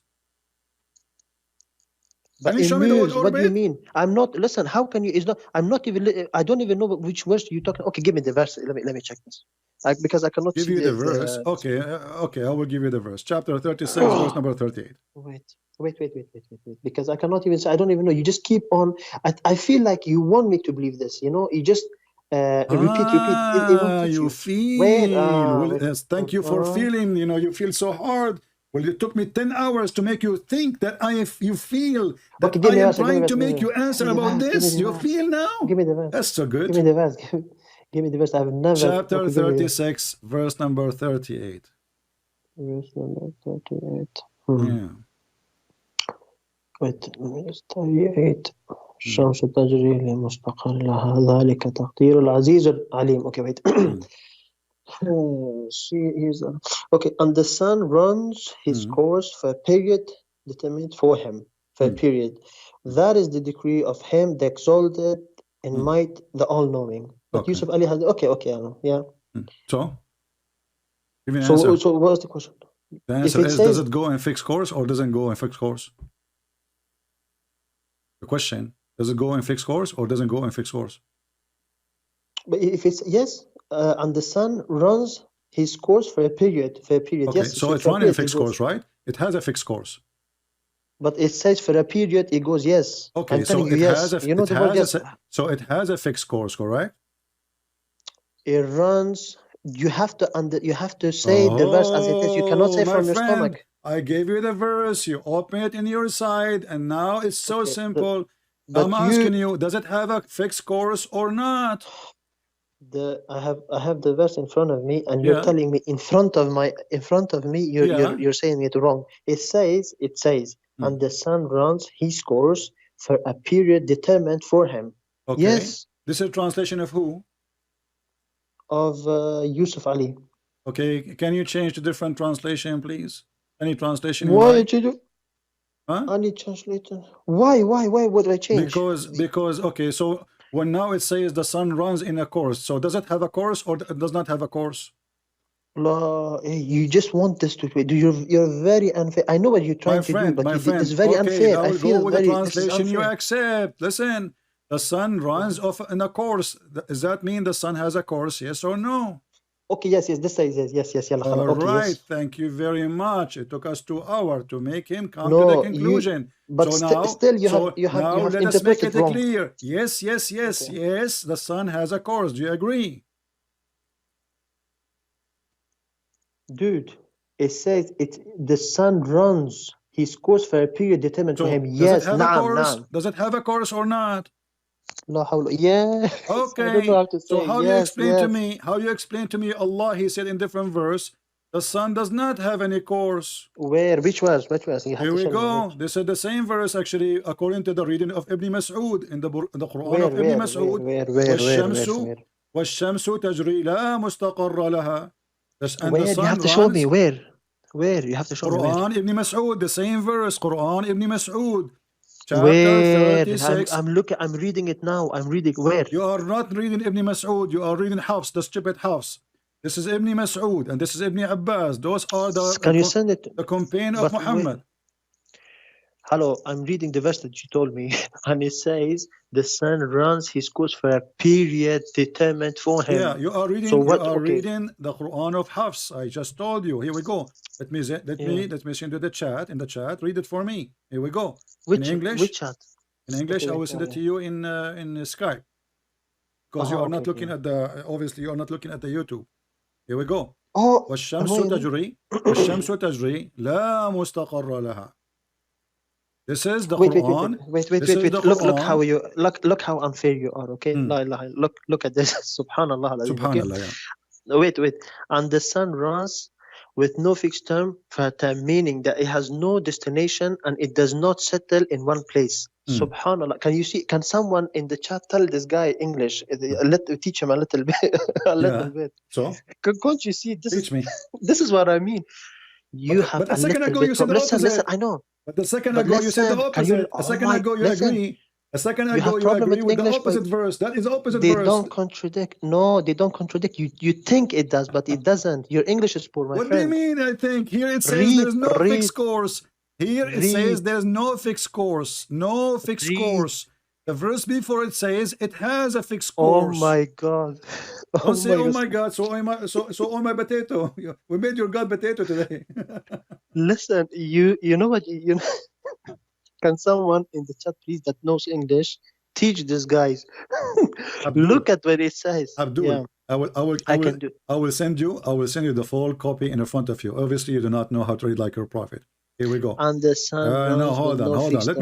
But it moves. What do you mean? I'm not. Listen. How can you? It's not. I'm not even. I don't even know which verse you talking. Okay, give me the verse. Let me check this. Because I cannot give you the verse. Okay. I will give you the verse. Chapter 36, verse number 38. Wait. Because I cannot even say. I don't even know. You just keep on. I feel like you want me to believe this. You know. You just repeat. You feel. Yes. Thank you for feeling. You know. You feel so hard. Well, it took me 10 hours to make you think that you feel that I am trying to make you answer about this. You feel now? Give me the verse. That's so good. Give me the verse. Give me the verse. I've never. Chapter 36, verse number 38. Verse number 38. Yeah. Wait, 38. الشمس تجري لمستقر لها ذلك تقدير العزيز العليم. Okay, wait. Okay, and the sun runs his course for a period determined for him, for a period. That is the decree of him, the exalted in might, the all-knowing. But Yusuf Ali has yeah. So? Give me an answer. So what's the question? The answer is, does it go in fixed course or doesn't go in fixed course? The question, does it go in fixed course or doesn't go in fixed course? But if it's yes, and the sun runs his course for a period. Okay, yes. So it's running a fixed course, right? It has a fixed course. But it says for a period, it goes yes. Okay, so it has a fixed course, correct? It runs. You have to say the verse as it is. You cannot say from your stomach. I gave you the verse. You open it in your side, and now it's so simple. I'm asking you, does it have a fixed course or not? I have the verse in front of me, and you're telling me in front of me you're saying it wrong. It says and the sun runs his course for a period determined for him. Okay. Yes. This is a translation of who? Of Yusuf Ali. Okay, can you change to different translation, please? Any translation you Why like? did you? Huh? I need translator. Why would I change? Because okay, so when now it says the sun runs in a course, so does it have a course or it does not have a course? La, you just want this to be. You're very unfair. I know what you're trying to do, but My this is friend, very okay, unfair. I I will feel go with the very. This is translation you unfair. accept. Listen, the sun runs off in a course. Does that mean the sun has a course? Yes or no? Okay, yes. This says yes. Yalla, All okay, right, yes. thank you very much. It took us 2 hours to make him come to the No, conclusion. but So now, still you so have now let us make interpreted it wrong. clear. Yes, Okay. yes, the sun has a course. Do you agree? Dude, it says the sun runs his course for a period determined for So him. does it Yes, have a course? نعم. Does it have a course or not? لا حول. Yes. I don't know Okay. how to So say. how do you Yes, explain to yes. me? How do you explain to me? Allah, He said in different verse, the sun does not have any course. Where? Which verse? You have Here to we show me. go. Which? This is the same verse actually, according to the reading of Ibn Mas'ud in the Quran Where? of Ibn Mas'ud. وَالشَّمْسُ تَجْرِي لَا مُسْتَقَرَّ لَهَا. And the Where? You sun have to show me. runs. Where? You have to show me where. Quran Ibn Mas'ud, the same verse. Quran Ibn Mas'ud, chapter Where? 36. I'm looking. I'm reading it now. I'm reading. Where? You are not reading Ibn Mas'ud. You are reading Hafs, the stupid Hafs. This is Ibn Mas'ud and this is Ibn Abbas. Those are Can you send it? the companion of Muhammad. Hello, I'm reading the verse that you told me, and it says the sun runs his course for a period determined for him. Yeah, you are reading. So what? You are reading the Quran of Hafs. I just told you. Here we go. Let me send to the chat. In the chat, read it for me. Here we go. In English. Which chat? In English, I will send it to you in Skype. Because you are not looking at the. Obviously, you are not looking at the YouTube. Here we go. والشمس تجري لا مستقر لها. This is the Quran. Wait. Look how unfair you are, okay? Look at this. Subhanallah. Subhanallah, okay? Yeah. Wait. And the sun runs with no fixed term for time, meaning that it has no destination and it does not settle in one place. Subhanallah. Can someone in the chat tell this guy English? Teach him a little bit. Little bit. So? Can't you see? Teach me. This is what I mean. You have but a second ago you said the opposite. Listen, I know. But the second ago you said the opposite. A second ago you agree. A second ago you agree with the opposite verse. That is opposite verse. They don't contradict. No, they don't contradict. You think it does, but it doesn't. Your English is poor, my friend. What do you mean? I think here it says there's no fixed course. Here it says there's no fixed course. No fixed course. The verse before it says it has a fixed course. Oh my God. Don't say, oh my God, so oh my potato. We made your God potato today. Listen, you know what? You know, can someone in the chat, please, that knows English, teach these guys? Look at what it says. Abdul, yeah. I will send you the full copy in front of you. Obviously, you do not know how to read like your prophet. Here we go. And the sun no, hold on. Let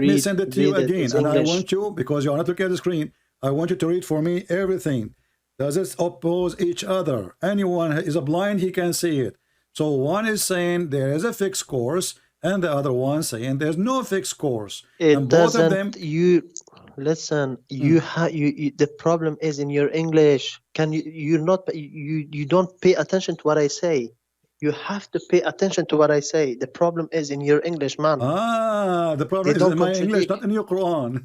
me send it to you again. And I want you, because you are not looking at the screen, I want you to read for me everything. Does it oppose each other? Anyone is a blind, he can see it. So one is saying there is a fixed course, and the other one saying there's no fixed course. And both of them. Listen. The problem is in your English. You don't pay attention to what I say. You have to pay attention to what I say. The problem is in your English, man. The problem is in my English, not in your Quran.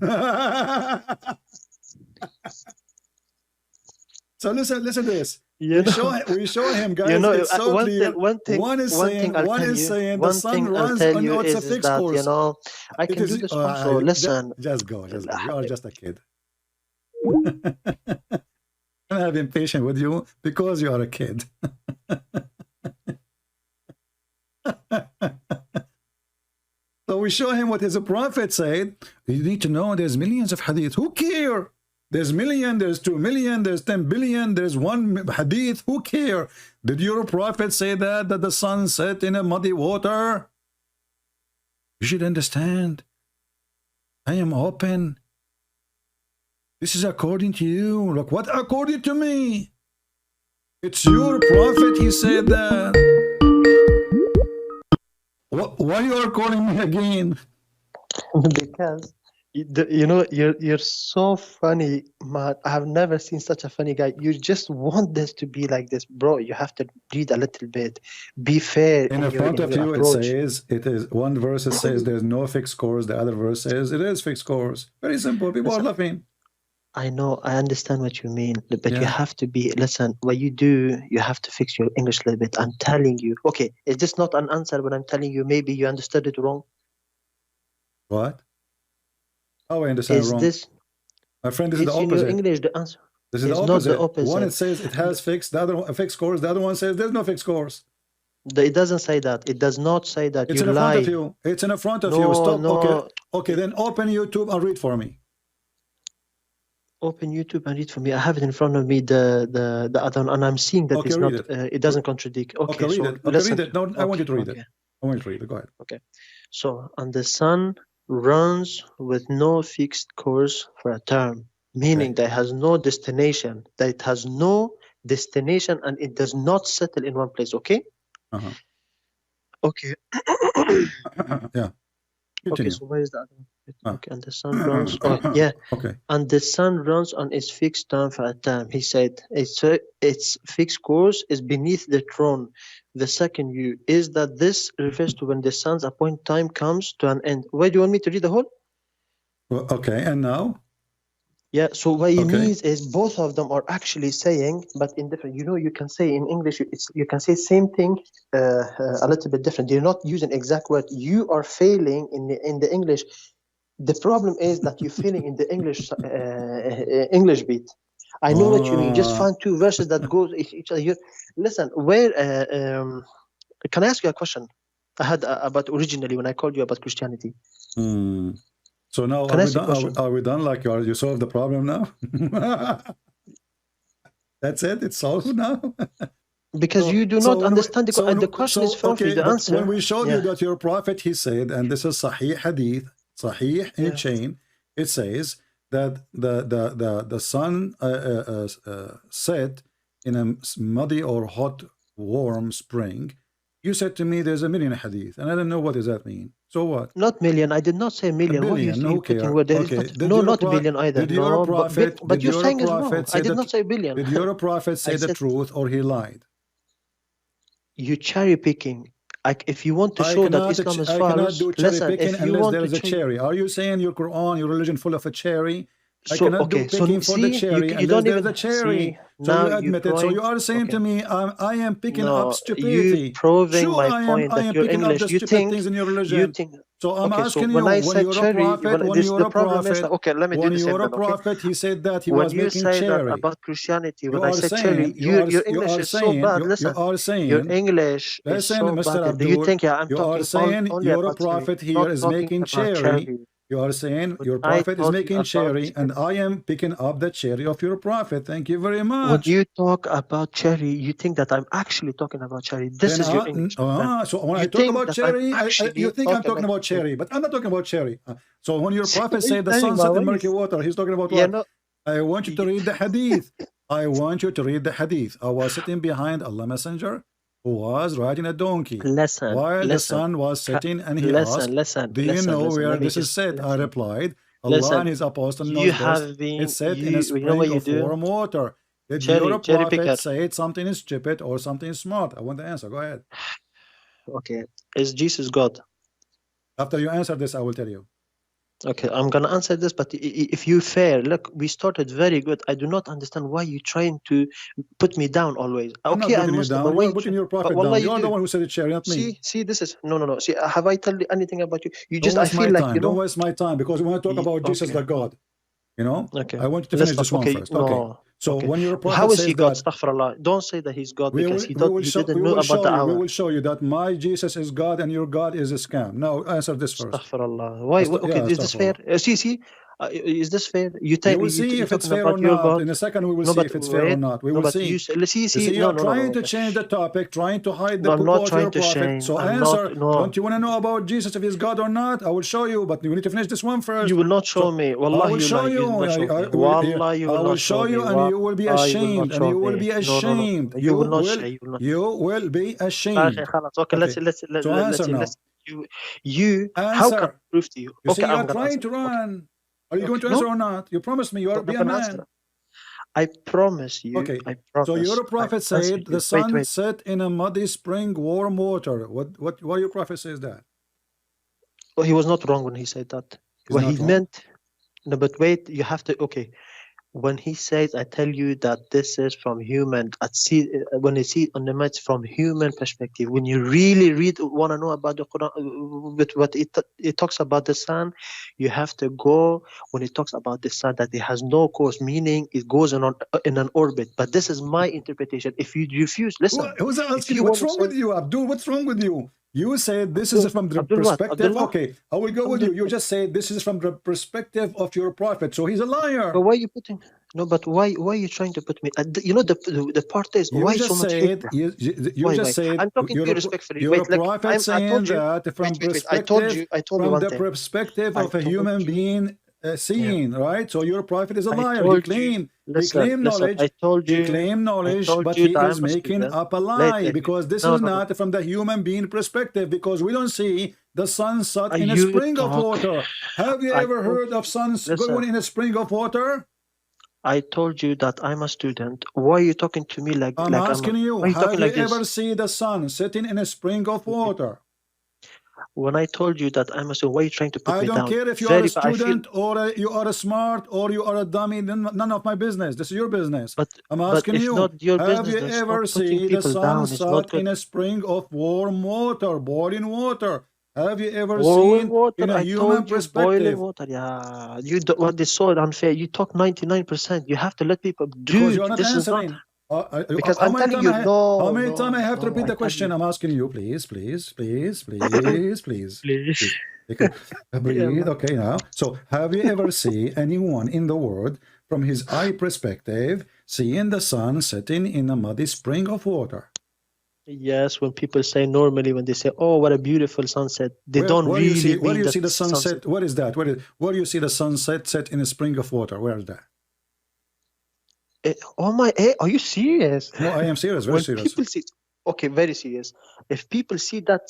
So listen to this. We show him, guys. You know, it's so clear. One is saying the sun runs on it's a fixed course. You know, I can do this also. Listen. Just go. You are just a kid. I'm having patience with you because you are a kid. So we show him what his prophet said. You need to know there's millions of hadith. Who care? There's million, there's 2 million, there's 10 billion, there's 1 hadith. Who care? Did your prophet say that the sun set in a muddy water? You should understand. I am open. This is according to you. Look, what according to me? It's your prophet, he said that. Why you are calling me again? Because You know, you're so funny, man. I have never seen such a funny guy. You just want this to be like this, bro. You have to read a little bit. Be fair In in front of your you, it approach. says it is one verse says there's no fixed scores. The other verse says it is fixed scores. Very simple. People are Listen, laughing. I know, I understand what you mean, but you Yeah. have to be, listen, what you do, you have to fix your English a little bit. I'm telling you, okay, is this not an answer when I'm telling you maybe you understood it wrong? What? How I understand Is wrong? this, My friend, this is the it's in your opposite. English, the answer. This is It's the not the opposite. One, it opposite. says it has fixed, the other one, fixed scores. The other one says there's no fixed scores. It doesn't say that. It does not say that. It's You in front of lie. you. It's in front of No, you. Stop. no. Okay. Okay, then open YouTube and read for me. Open YouTube and read for me. I have it in front of me, the other one, and I'm seeing that Okay, it's read not. it. It doesn't contradict. Okay, Okay, read so it. Okay, listen. read it. No, I want you to read Okay. it. I want you to read it. Go ahead. Okay. So, and the sun runs with no fixed course for a term, meaning that it has no destination. That it has no destination and it does not settle in one place. Okay. Uh-huh. Okay. Yeah. Okay. Continue. So where is the other one? Ah. Okay, and the sun runs. Oh, yeah. Okay. And the sun runs on its fixed term for a time. He said, its fixed course is beneath the throne. The second view is that this refers to when the sun's appointed time comes to an end. Why do you want me to read the whole? Well, okay, and now? Yeah, so what it Okay. means is both of them are actually saying, but in different, you know, you can say in English, you can say same thing a little bit different. You're not using exact word. You are failing in the English. The problem is that you're failing in the English beat. I know what you mean. Just find two verses that go each other. Listen, where can I ask you a question? I had about originally when I called you about Christianity. So now are we done? Like you solved the problem now? That's it? It's solved now? Because you do not understand the question is from okay, the answer. When we showed you that your prophet, he said, and this is Sahih Hadith, Sahih in chain, it says that the sun set in a muddy or hot, warm spring. You said to me there's a million hadith, and I don't know what does that mean. So what? Not million. I did not say million. A billion. What do you think? Okay. No, not billion either. Did your prophet? But you're saying it's wrong. I did not say billion. Did your prophet say the truth or he lied? You cherry picking. If you want to show that Islam is false, I cannot do cherry picking unless there is a cherry. cherry. Are you saying your Quran, your religion, full of a cherry? I So, cannot do picking for the cherry unless there is a cherry. So you admit it. So you are saying to me, I am picking up stupidity. You proving sure, my point I am that your picking English. up the You stupid think things in your religion. So I'm asking when you, I when said you're cherry, a prophet, when you're a prophet, okay, let me do when the same you're a then, okay? prophet, he said that he When was you making say cherry. that about Christianity, when You I are said saying, cherry, your English is so bad. Listen, you are saying, your English is listen, so Mr. bad. Do Abdul, you think I'm you are talking saying only your about prophet cherry, here not is talking making about cherry. You are saying your prophet is making cherry, and I am picking up the cherry of your prophet. Thank you very much. When you talk about cherry, you think that I'm actually talking about cherry. This is your English. So when I talk about cherry, you think I'm talking about cherry, but I'm not talking about cherry. So when your prophet said the sunset in murky water, he's talking about what? No, I want you to read the hadith. I want you to read the hadith. I was sitting behind Allah Messenger, who was riding a donkey. While the sun was setting, and he asked, do you know where this is said? I replied, Allah and his apostle knows best. It's said in a spring of warm water. Did your prophet say something is stupid or something is smart? I want the answer. Go ahead. Okay. Is Jesus God? After you answer this, I will tell you. Okay, I'm gonna answer this, but if you fair, look, we started very good. I do not understand why you're trying to put me down always. Okay, I'm Muslim, but why you're putting your prophet down. You're the one who said it, cherry, not me. See, this is no. See, have I told you anything about you? You just, I feel like, don't waste my time, because we want to talk about Jesus the God. You know? Okay. I want you to finish this one first. Okay. So when your prophet how is he God? That, Astaghfirullah. Don't say that he's God because he didn't know about the hour. We will show you that my Jesus is God and your God is a scam. Now answer this first. Astaghfirullah. Why? Okay, is this fair? See. Is this fair? You will see if it's fair or not. In a second, we will see if it's fair or not. We will see. You're trying to change the topic, trying to hide the book of your prophet. So answer. Don't you want to know about Jesus, if he's God or not? I will show you, but you need to finish this one first. You will not show me. Wallah, I will show you. I will show you, and you will be ashamed. And you will be ashamed. You will not shame. You will be ashamed. Okay, let's answer now. you how can I prove to you? You see, you are trying to run. Are you going to No, answer or not? You promised me you are I'm be not a gonna man. answer. I promise you. Okay. I So promise. your I prophet answer said you. the sun Wait. set in a muddy spring, warm water. What your prophet says that? Oh, he was not wrong when he said that. He's What not he wrong. meant. No, but wait. You have to. Okay. When he says, I tell you that this is from human, when you see it on the maps from human perspective, when you really want to know about the Quran, but what it talks about the sun, you have to go when it talks about the sun that it has no course, meaning it goes in an orbit. But this is my interpretation. If you refuse, listen. Who's asking If you? you What's want to wrong with say, you, Abdul? What's wrong with you? You said this is from the Abdul what? perspective. Abdullah? Okay, I will go with you. You just said this is from the perspective of your prophet. So he's a liar. But why are you putting? No, but why are you trying to put me? You know the part is You why just so much hate? said you Why? just said I'm talking to you respectfully. your Wait, like prophet I saying told you. that from Wait. I told perspective you. I told you from one the thing. perspective I of a told human you. being seeing, right? So your prophet is a I liar. He told you. claim Listen. knowledge. I told He you. claim I knowledge, told but you he that is I'm a making student. up a lie Wait. because this No. is not from the human being perspective because we don't see the sun set in a You spring of talk. water. Have you I ever told heard of suns Listen. going in a spring of water? I told you that I'm a student. Why are you talking to me like I'm asking you, why are you have talking you like this? ever seen the sun sitting in a spring of water? When I told you that I'm a student, why are you trying to put I me don't down? care if you are a I feel, student or you are a smart or you are a dummy. None of my business. This is your business. but I'm but asking it's you, not your have you business. ever Stop putting seen the people sun down. It's not set good. in a spring of warm water, boiling water? Have you ever Boiling seen water. in a I human told you boiling perspective? water. Yeah, you do, what is so unfair. You talk 99%. You have to let people. Because you are Dude, not this is not answering. because How I'm many telling time you. how No, many time I have to no. repeat I the tell question? you, I'm asking you, please. please. You can Yeah, breathe. man. Okay, now. So, have you ever seen anyone in the world from his eye perspective seeing the sun setting in a muddy spring of water? Yes, when people say normally when they say, "Oh, what a beautiful sunset," they don't Where do you see really mean the that sunset. sunset? What is that? Where do you see the sunset set in a spring of water? Where is that? Are you serious? No, I am serious, very When serious. people see, okay, very serious. If people see that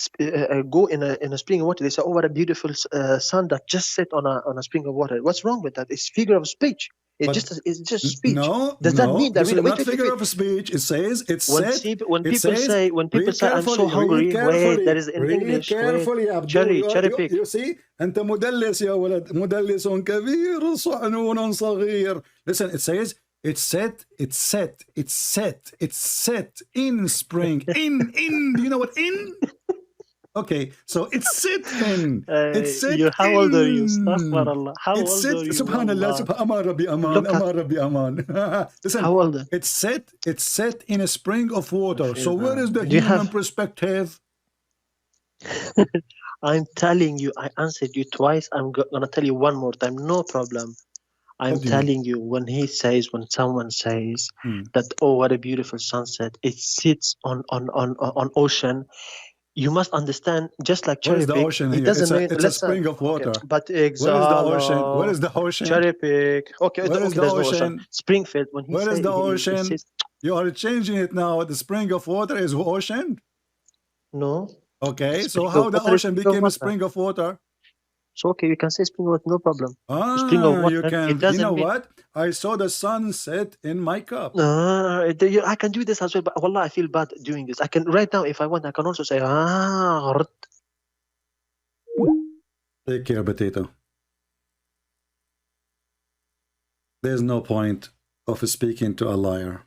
go in a spring of water, they say, "Oh, what a beautiful sun that just set on a spring of water." What's wrong with that? It's figure of speech. But It's just speech. no, Does that mean that this really? is Wait, not figure of speech. It says it's set. when It people says say read I'm so carefully, read hungry. Wait, that carefully, is in read English. Wait, carefully يا عبدو. cherry pick. You see أنت مدلس يا ولد, مدلس كبير صعنون صغير. Listen, it says it's set in spring. In, do you know what in? Okay, so it's set in. It's set How in. old are you? Astaghfirullah. How It's old set. are you? Subhanallah. Wallah. Aman Rabbi Aman. Look at Aman Rabbi Aman. Listen, how old? it's set in a spring of water. So where is the Do you human have? perspective? I'm telling you, I answered you twice. I'm gonna tell you one more time. No problem. I'm What do you mean? telling you, when someone says that, oh, what a beautiful sunset, it sits on ocean. You must understand, just like Where is cherry the pick, ocean it here? doesn't mean. It's a Listen, spring of water. okay, but Where is the ocean? Where is the ocean? cherry pick. Okay, Where is the there's no ocean? ocean. Springfield. When he Where is say the he ocean? says, You are changing it now. The spring of water is ocean. no. Okay, so Spring how of the water is ocean spring of became a water. spring of water? So okay, you can say spring of water, no problem. Spring of water. You can. It doesn't You know mean. what? I saw the sunset in my cup. I can do this as well, but wallah, I feel bad doing this. I can right now, if I want, I can also say Take care, potato. There's no point of speaking to a liar.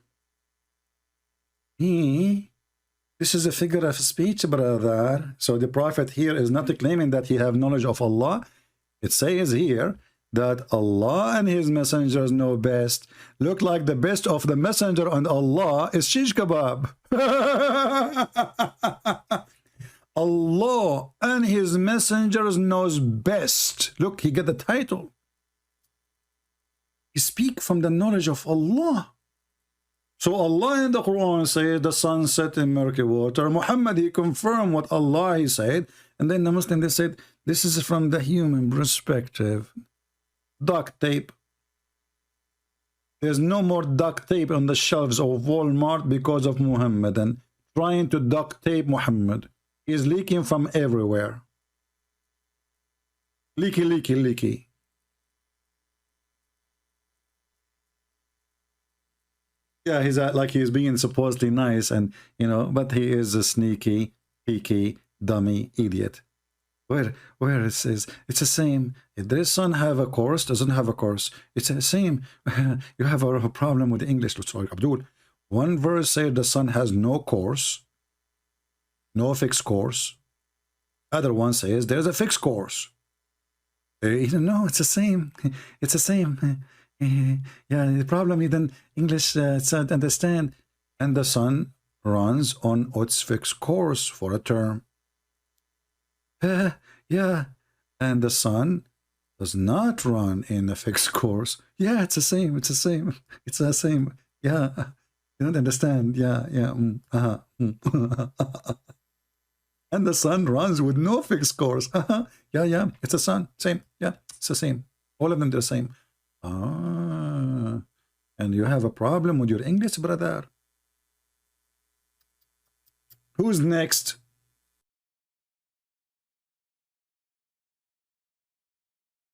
This is a figure of speech, brother. So the prophet here is not claiming that he have knowledge of Allah. It says here that Allah and his messengers know best. Look like the best of the messenger and Allah is shish kebab. Allah and his messengers knows best. Look, he get the title. He speak from the knowledge of Allah. So Allah in the Quran said the sun set in murky water. Muhammad, he confirmed what Allah he said. And then the Muslim, they said, this is from the human perspective. Duct tape. There's no more duct tape on the shelves of Walmart because of Muhammad and trying to duct tape Muhammad. He's leaking from everywhere. Leaky. Yeah, he's like he's being supposedly nice, and but he is a sneaky, peaky, dummy idiot. Where it says it's the same. If the sun have a course, doesn't have a course. It's the same. You have a problem with English. Sorry, Abdul. One verse says the sun has no course, no fixed course. Other one says there's a fixed course. No, it's the same. It's the same. Yeah, the problem is in English understand. And the sun runs on its fixed course for a term. Yeah, and the sun does not run in a fixed course. Yeah, it's the same. It's the same. It's the same. Yeah, you don't understand. Yeah. And the sun runs with no fixed course. Yeah, it's the sun. Same. Yeah, it's the same. All of them the same. And you have a problem with your English, brother. Who's next?